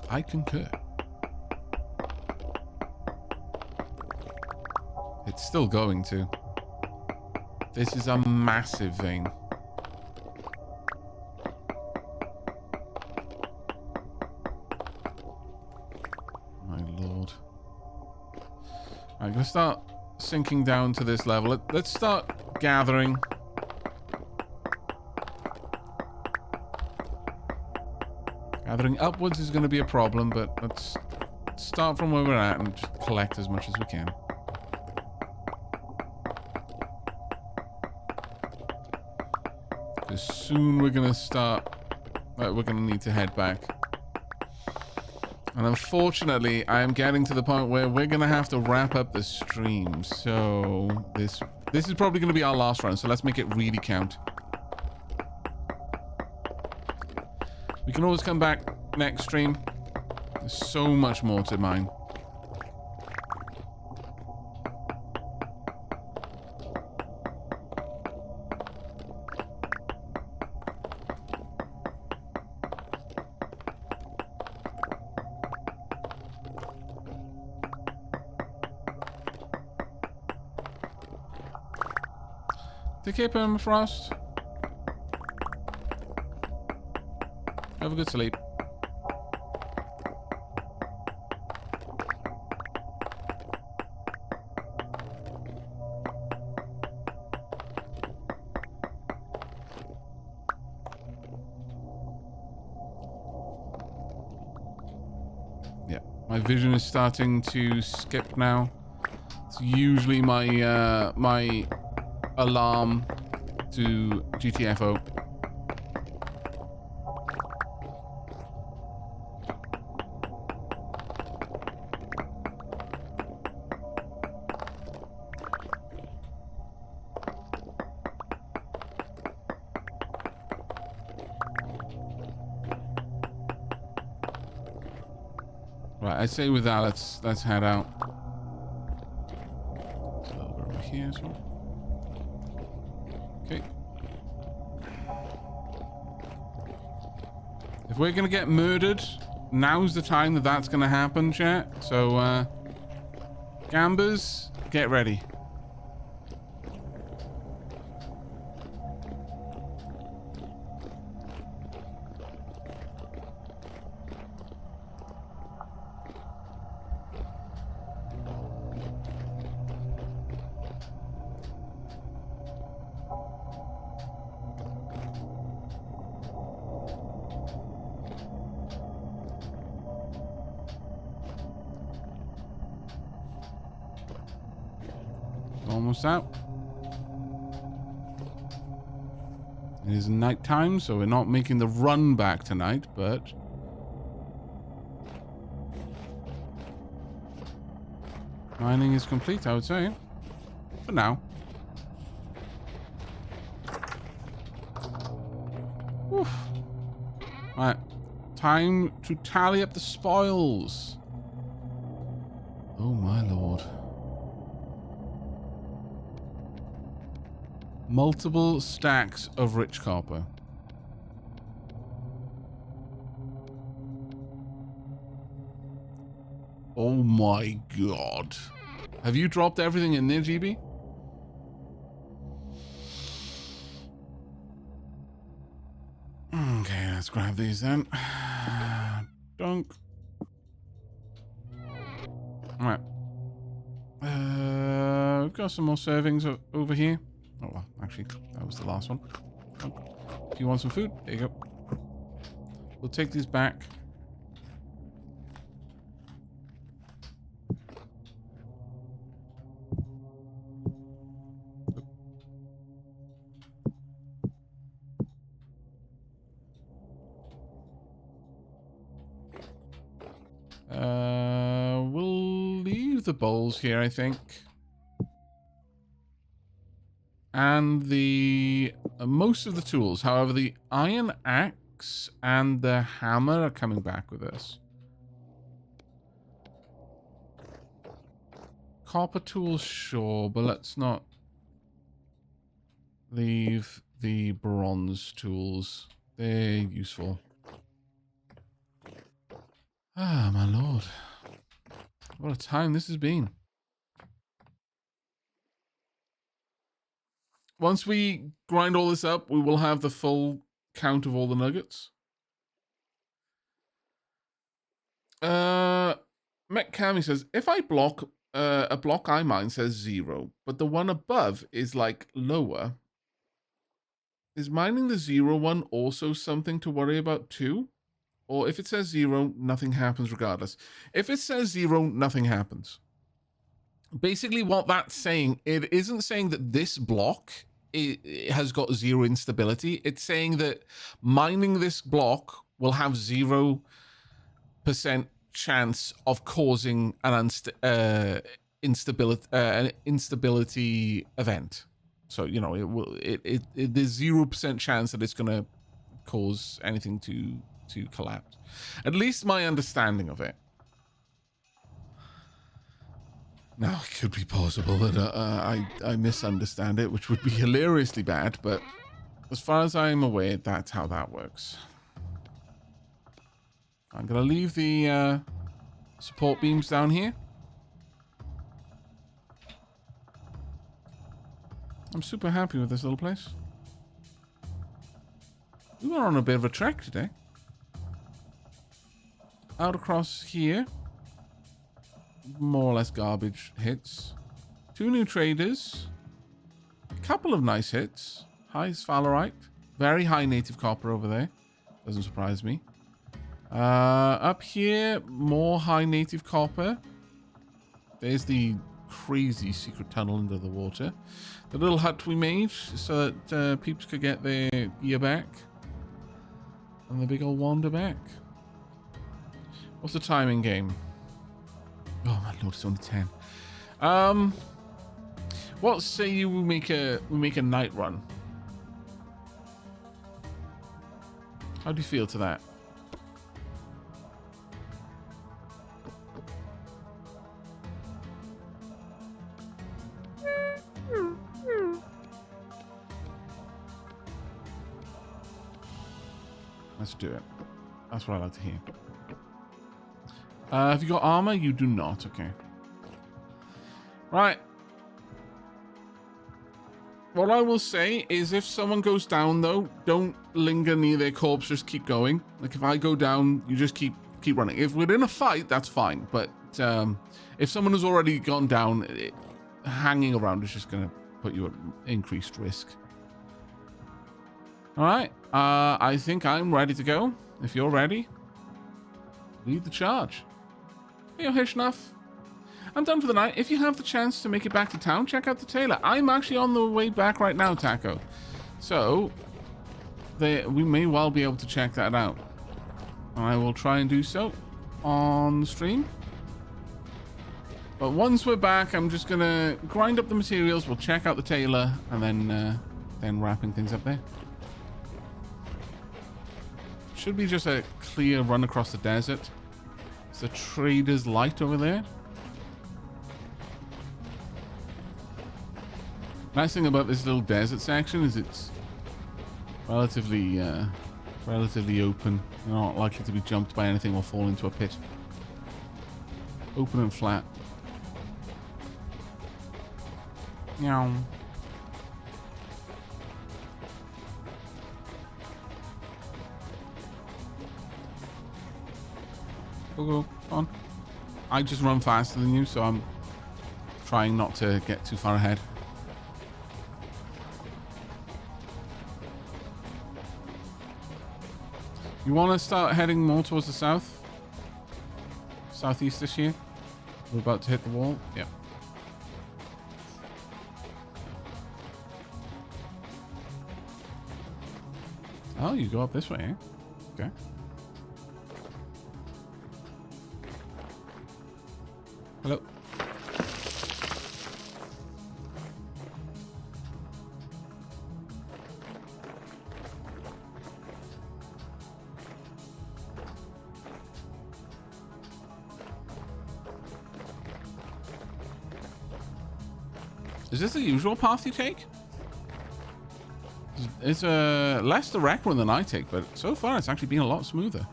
[SPEAKER 1] I concur. It's still going to. This is a massive vein. My lord. I'm going to start sinking down to this level. Let's start gathering. Gathering upwards is going to be a problem, but let's start from where we're at and just collect as much as we can. Because soon we're going to start... we're going to need to head back. And unfortunately, I am getting to the point where we're going to have to wrap up the stream. So this is probably going to be our last run, so let's make it really count. We can always come back next stream. There's so much more to mine. Take care, Permafrost. Have a good sleep. Yeah, my vision is starting to skip now. It's usually my my alarm to GTFO. Right, I say with that, let's head out. There's a little bit over here as well. Okay. If we're gonna get murdered, now's the time that's gonna happen, chat. So, Gambers, get ready. Almost out. It is night time, so we're not making the run back tonight, but mining is complete, I would say, for now. Oof. Right, time to tally up the spoils. Oh my lord. Multiple stacks of rich copper. Oh my god. Have you dropped everything in there, GB? Okay, let's grab these then. Dunk. Alright. We've got some more servings over here. Oh, well, actually, that was the last one. If you want some food, there you go. We'll take these back. We'll leave the bowls here, I think. And the most of the tools. However, the iron axe and the hammer are coming back with us. Copper tools, sure, but let's not Leave the bronze tools. They're useful. Ah, my lord. What a time this has been. Once we grind all this up, we will have the full count of all the nuggets. Metcami says, if I block a block I mine says 0, but the one above is like lower. Is mining the 0 one also something to worry about too? Or if it says 0, nothing happens regardless. If it says 0, nothing happens. Basically what that's saying, it isn't saying that this block it has got 0 instability. It's saying that mining this block will have 0% chance of causing an instability event. So, you know, there's 0% chance that it's going to cause anything to collapse. At least my understanding of it. Now, it could be possible that I misunderstand it, which would be hilariously bad, but as far as I'm aware, that's how that works. I'm going to leave the support beams down here. I'm super happy with this little place. We were on a bit of a trek today. Out across here. More or less garbage hits. 2 new traders. A couple of nice hits. High sphalerite. Very high native copper over there. Doesn't surprise me. Up here, more high native copper. There's the crazy secret tunnel under the water. The little hut we made so that peeps could get their gear back. And the big old wander back. What's the timing game? Oh my lord, it's only 10. What say you we make a night run? How do you feel to that? Let's do it. That's what I like to hear. Have you got armor? You do not. Okay. Right. What I will say is if someone goes down, though, don't linger near their corpse. Just keep going. Like, if I go down, you just keep running. If we're in a fight, that's fine. But if someone has already gone down, hanging around is just going to put you at increased risk. All right. I think I'm ready to go. If you're ready, lead the charge. Hey, Hishnuff. I'm done for the night. If you have the chance to make it back to town, check out the tailor. I'm actually on the way back right now, Taco. So, we may well be able to check that out. I will try and do so on the stream. But once we're back, I'm just going to grind up the materials. We'll check out the tailor and then wrapping things up there. Should be just a clear run across the desert. It's the trader's light over there. Nice thing about this little desert section is it's relatively open. You're not likely to be jumped by anything or fall into a pit. Open and flat. Meow. Go on. I just run faster than you, so I'm trying not to get too far ahead. You want to start heading more towards the south? Southeast this year? We're about to hit the wall? Yep. Oh, you go up this way, eh? Okay. Hello. Is this the usual path you take? It's a less direct one than I take, but so far it's actually been a lot smoother.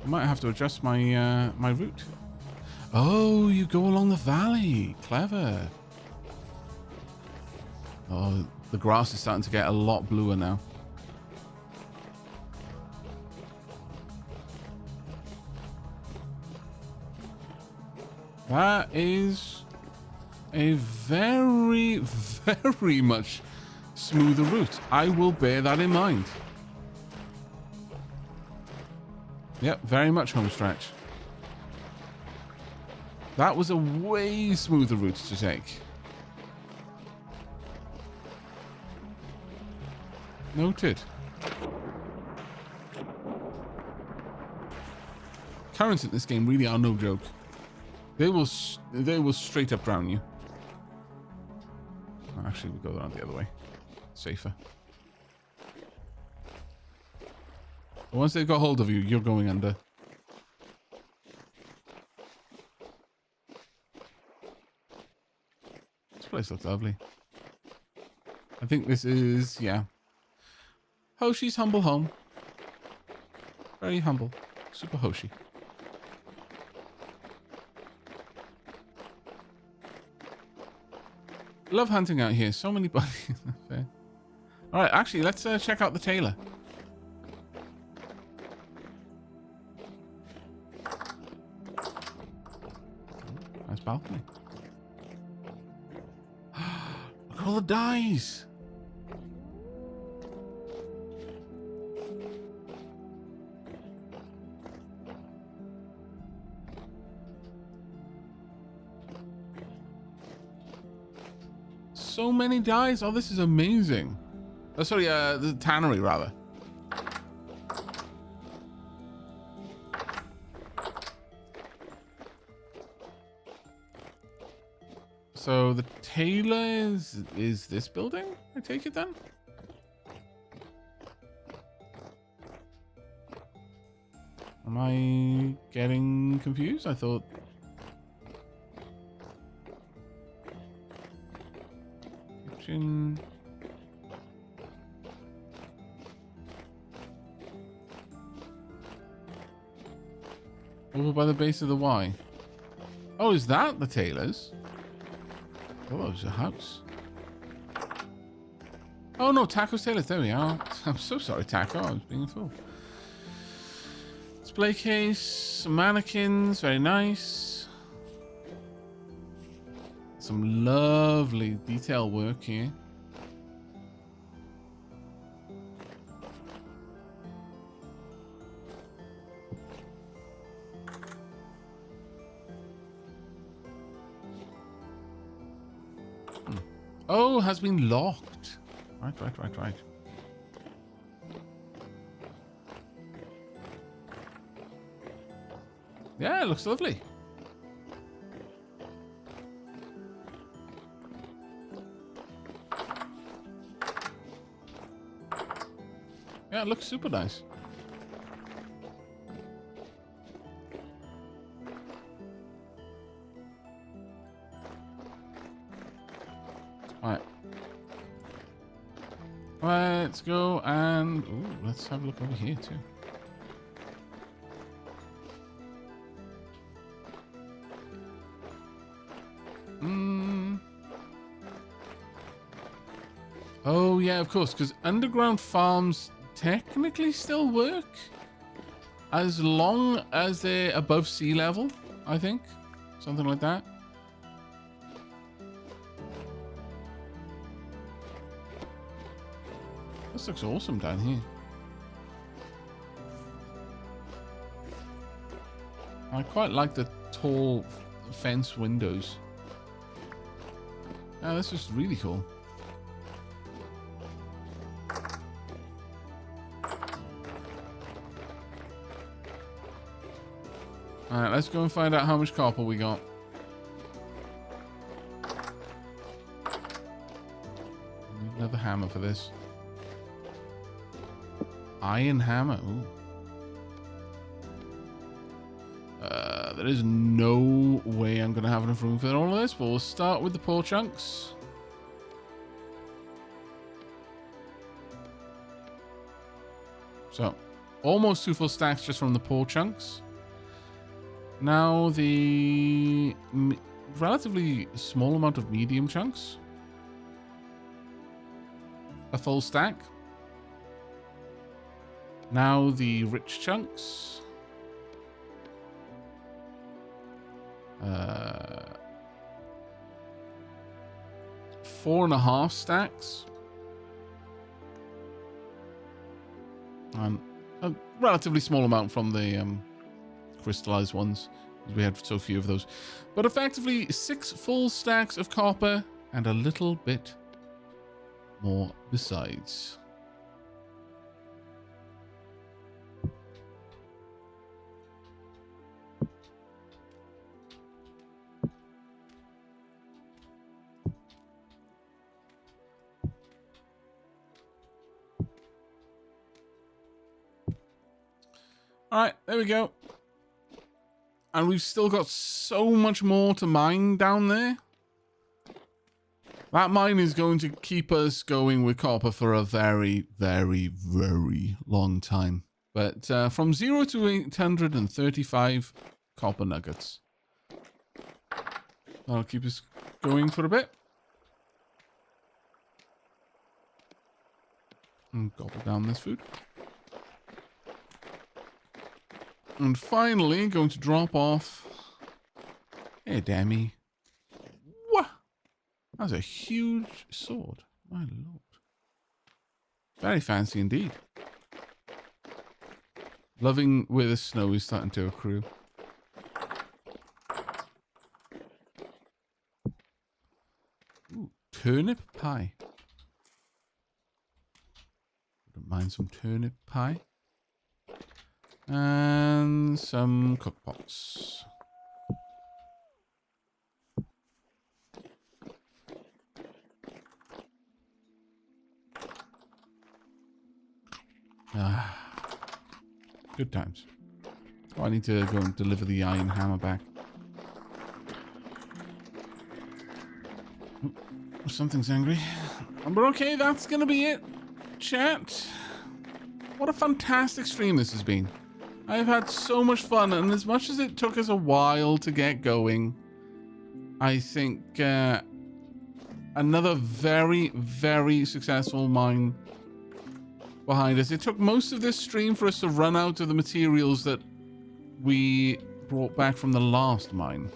[SPEAKER 1] I might have to adjust my my route. Oh, you go along the valley. Clever. Oh, the grass is starting to get a lot bluer now. That is a very, very much smoother route. I will bear that in mind. Yep, very much home stretch. That was a way smoother route to take. Noted. Currents in this game really are no joke. They will straight up drown you. Oh, actually, we'll go around the other way. Safer. But once they've got hold of you, you're going under. This place looks lovely. I think this is, yeah. Hoshi's humble home. Very humble. Super Hoshi. Love hunting out here. So many buddies. Fair. All right, actually, let's check out the tailor. Nice balcony. Look at all the dyes. So many dyes. Oh, this is amazing. Oh, sorry, the tannery, rather. So the tailor is this building, I take it then? Am I getting confused? I thought... Kitchen... Over by the base of the Y. Oh, is that the tailor's? Oh, it was a house. Oh no, Taco's tailors. There we are. I'm so sorry, Taco. I was being a fool. Display case, some mannequins. Very nice. Some lovely detail work here. Oh, has been locked. Right. Yeah, it looks lovely. Yeah, it looks super nice. Alright. Let's go and... Ooh, let's have a look over here too. Oh, yeah, of course, because underground farms technically still work as long as they're above sea level, I think. Something like that. This looks awesome down here. I quite like the tall fence windows. Yeah, this is really cool. Alright, let's go and find out how much copper we got. Need another hammer for this. Iron hammer. Ooh. There is no way I'm going to have enough room for all of this, but we'll start with the poor chunks. So, almost 2 full stacks just from the poor chunks. Now the relatively small amount of medium chunks. A full stack. Now the rich chunks. 4.5 stacks. And a relatively small amount from the crystallized ones, because we had so few of those. But effectively 6 full stacks of copper and a little bit more besides. All right, there we go. And we've still got so much more to mine down there. That mine is going to keep us going with copper for a very, very, very long time. But from 0 to 835 copper nuggets. That'll keep us going for a bit. And gobble down this food. And finally, going to drop off a demi. What? That's a huge sword. My lord. Very fancy indeed. Loving where the snow is starting to accrue. Ooh, turnip pie. Wouldn't mind some turnip pie. And some cookpots. Good times. Oh, I need to go and deliver the iron hammer back. Ooh, something's angry. But okay, that's gonna be it. Chat. What a fantastic stream this has been. I've had so much fun, and as much as it took us a while to get going, I think another very, very successful mine behind us. It took most of this stream for us to run out of the materials that we brought back from the last mine.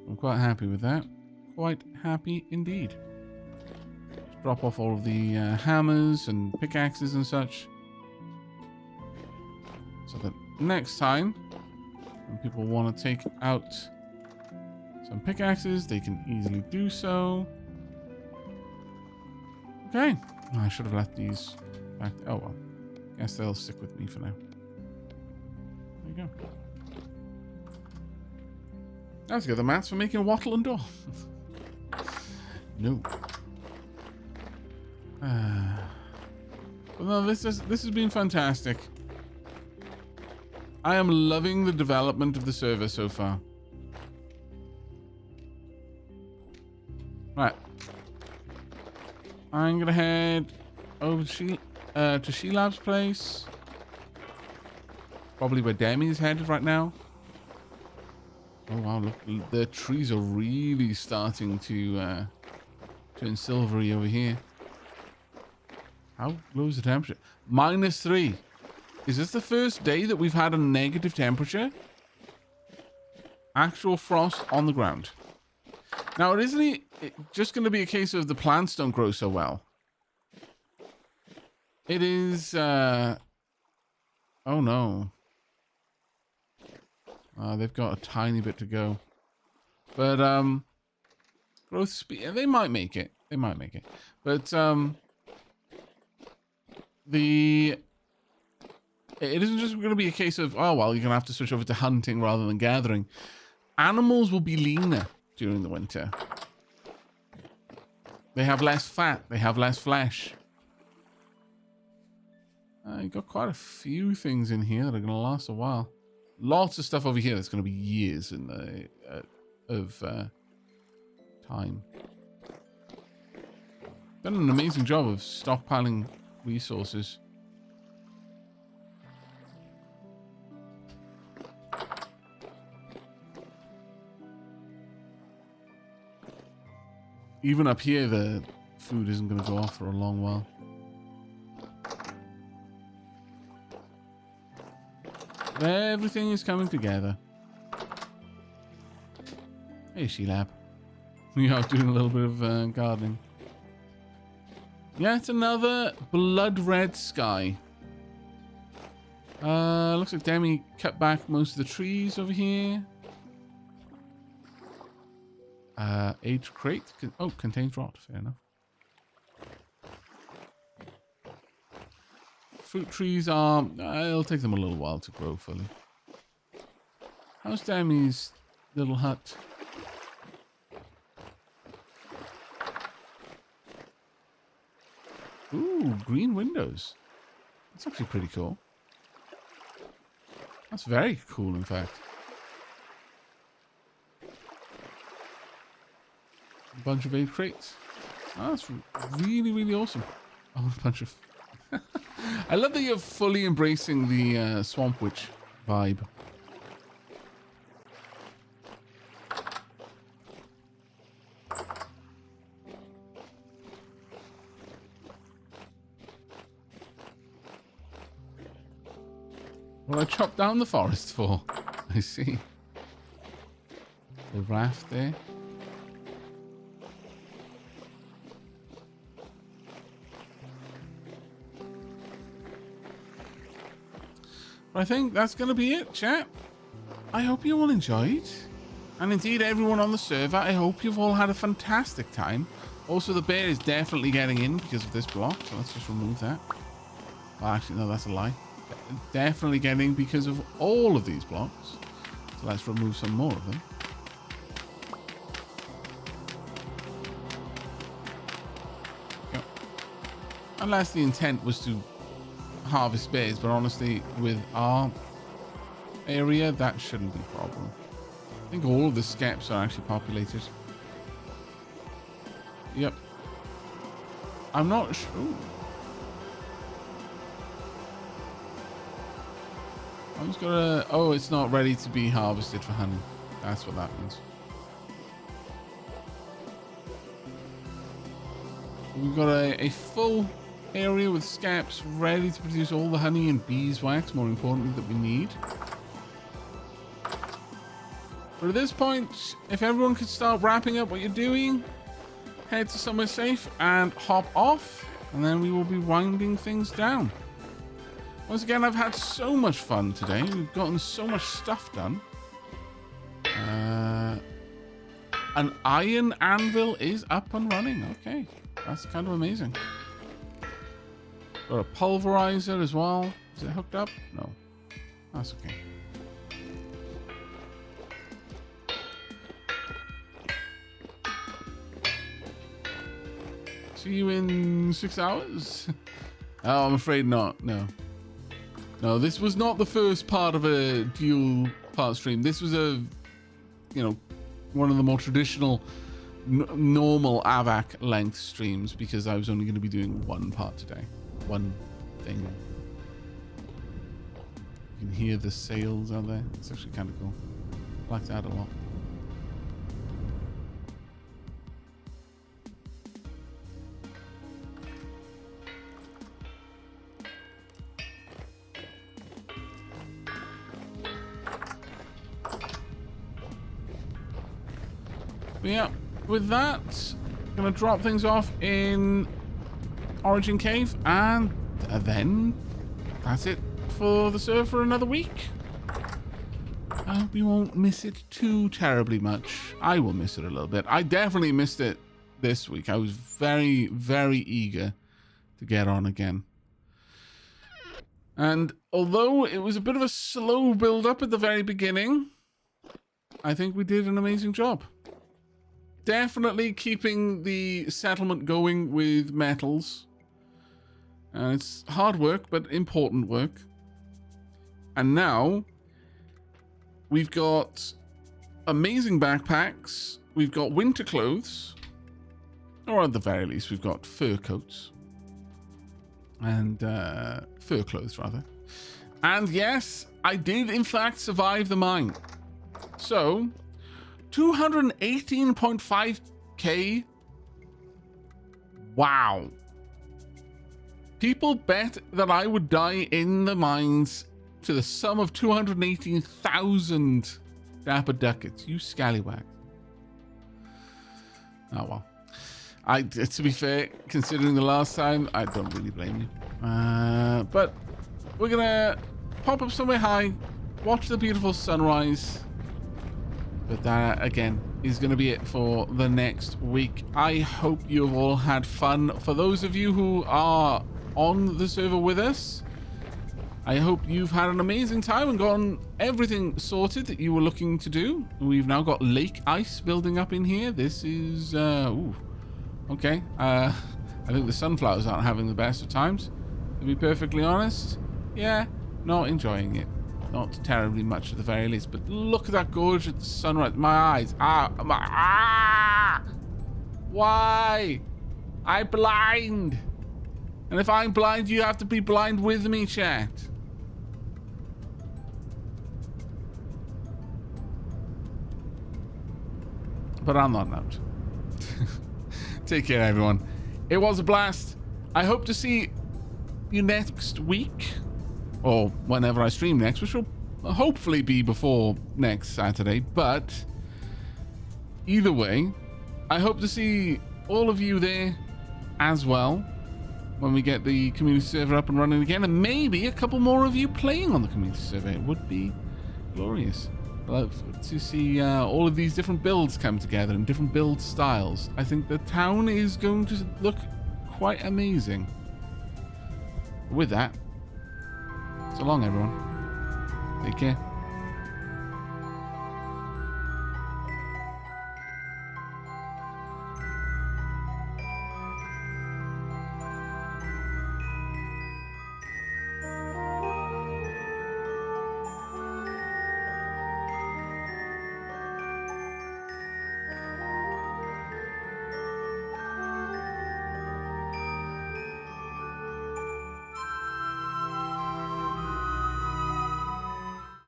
[SPEAKER 1] I'm quite happy with that. Quite happy indeed. Just drop off all of the hammers and pickaxes and such. So that next time, when people want to take out some pickaxes, they can easily do so. Okay. I should have left these back. Oh well. Guess they'll stick with me for now. There you go. Let's get the mats for making wattle and door. No. But no, this has been fantastic. I am loving the development of the server so far. Right. I'm gonna head over to She-Lab's place. Probably where Demi's headed right now. Oh wow, look, the trees are really starting to turn silvery over here. How low is the temperature? -3. Is this the first day that we've had a negative temperature? Actual frost on the ground. Now, isn't it just going to be a case of the plants don't grow so well? It is, oh no. They've got a tiny bit to go. But, growth speed, they might make it. They might make it. But, it isn't just going to be a case of, oh, well, you're going to have to switch over to hunting rather than gathering. Animals will be leaner during the winter. They have less fat. They have less flesh. You've got quite a few things in here that are going to last a while. Lots of stuff over here that's going to be years in the of time. Done an amazing job of stockpiling resources. even up here, the food isn't going to go off for a long while. Everything is coming together. Hey, She-Lab. We are doing a little bit of gardening. Yeah, it's another blood red sky. Looks like Demi cut back most of the trees over here. Aged crate. Oh, contains rot. Fair enough. Fruit trees are... it'll take them a little while to grow fully. How's Demi's little hut? Ooh, green windows. That's actually pretty cool. That's very cool, in fact. A bunch of 8 crates. Oh, that's really, really awesome. Oh, a bunch of... I love that you're fully embracing the Swamp Witch vibe. What I chopped down the forest for? I see. The raft there. But I think that's going to be it, chat. I hope you all enjoyed. And indeed, everyone on the server, I hope you've all had a fantastic time. Also, the bear is definitely getting in because of this block, so let's just remove that. Well, actually, no, that's a lie. Definitely getting because of all of these blocks. So let's remove some more of them. Yep. Unless the intent was to harvest bears, but honestly, with our area, that shouldn't be a problem. I think all of the skeps are actually populated. Yep. I'm not sure. Ooh. I'm just gonna... Oh, it's not ready to be harvested for honey. That's what that means. We've got a full area with skeps ready to produce all the honey and beeswax, more importantly, that we need. But at this point, if everyone could start wrapping up what you're doing, head to somewhere safe and hop off, and then we will be winding things down. Once again, I've had so much fun today. We've gotten so much stuff done. An iron anvil is up and running. Okay, that's kind of amazing. Got a pulverizer as well. Is it hooked up? No. That's okay. See you in 6 hours? Oh, I'm afraid not. No. No, this was not the first part of a dual part stream. This was a, you know, one of the more traditional, normal Aavak length streams because I was only going to be doing one part today. One thing. You can hear the sails out there. It's actually kind of cool. I like that a lot. But yeah, with that, I'm gonna drop things off in Origin Cave, and then that's it for the server for another week. I hope you won't miss it too terribly much. I will miss it a little bit. I definitely missed it this week. I was very, very eager to get on again. And although it was a bit of a slow build up at the very beginning, I think we did an amazing job. Definitely keeping the settlement going with metals. It's hard work, but important work. And now we've got amazing backpacks. We've got winter clothes. Or at the very least, we've got fur coats. And fur clothes, rather. And yes, I did in fact survive the mine. So 218.5k Wow. People bet that I would die in the mines to the sum of 218,000 dapper ducats. You scallywags. Oh, well. To be fair, considering the last time, I don't really blame you. But we're going to pop up somewhere high, watch the beautiful sunrise. But that, again, is going to be it for the next week. I hope you've all had fun. For those of you who are on the server with us, I hope you've had an amazing time and gotten everything sorted that you were looking to do. We've now got lake ice building up in here. This is, ooh, okay. I think the sunflowers aren't having the best of times, to be perfectly honest. Yeah, not enjoying it. Not terribly much at the very least, but look at that gorgeous sunrise. My eyes. Why? I'm blind. And if I'm blind, you have to be blind with me, chat. But on that note, take care, everyone. It was a blast. I hope to see you next week, or whenever I stream next, which will hopefully be before next Saturday. But either way, I hope to see all of you there as well when we get the community server up and running again, and maybe a couple more of you playing on the community server. It would be glorious. I'd love to see all of these different builds come together and different build styles. I think the town is going to look quite amazing. With that, so long, everyone. Take care.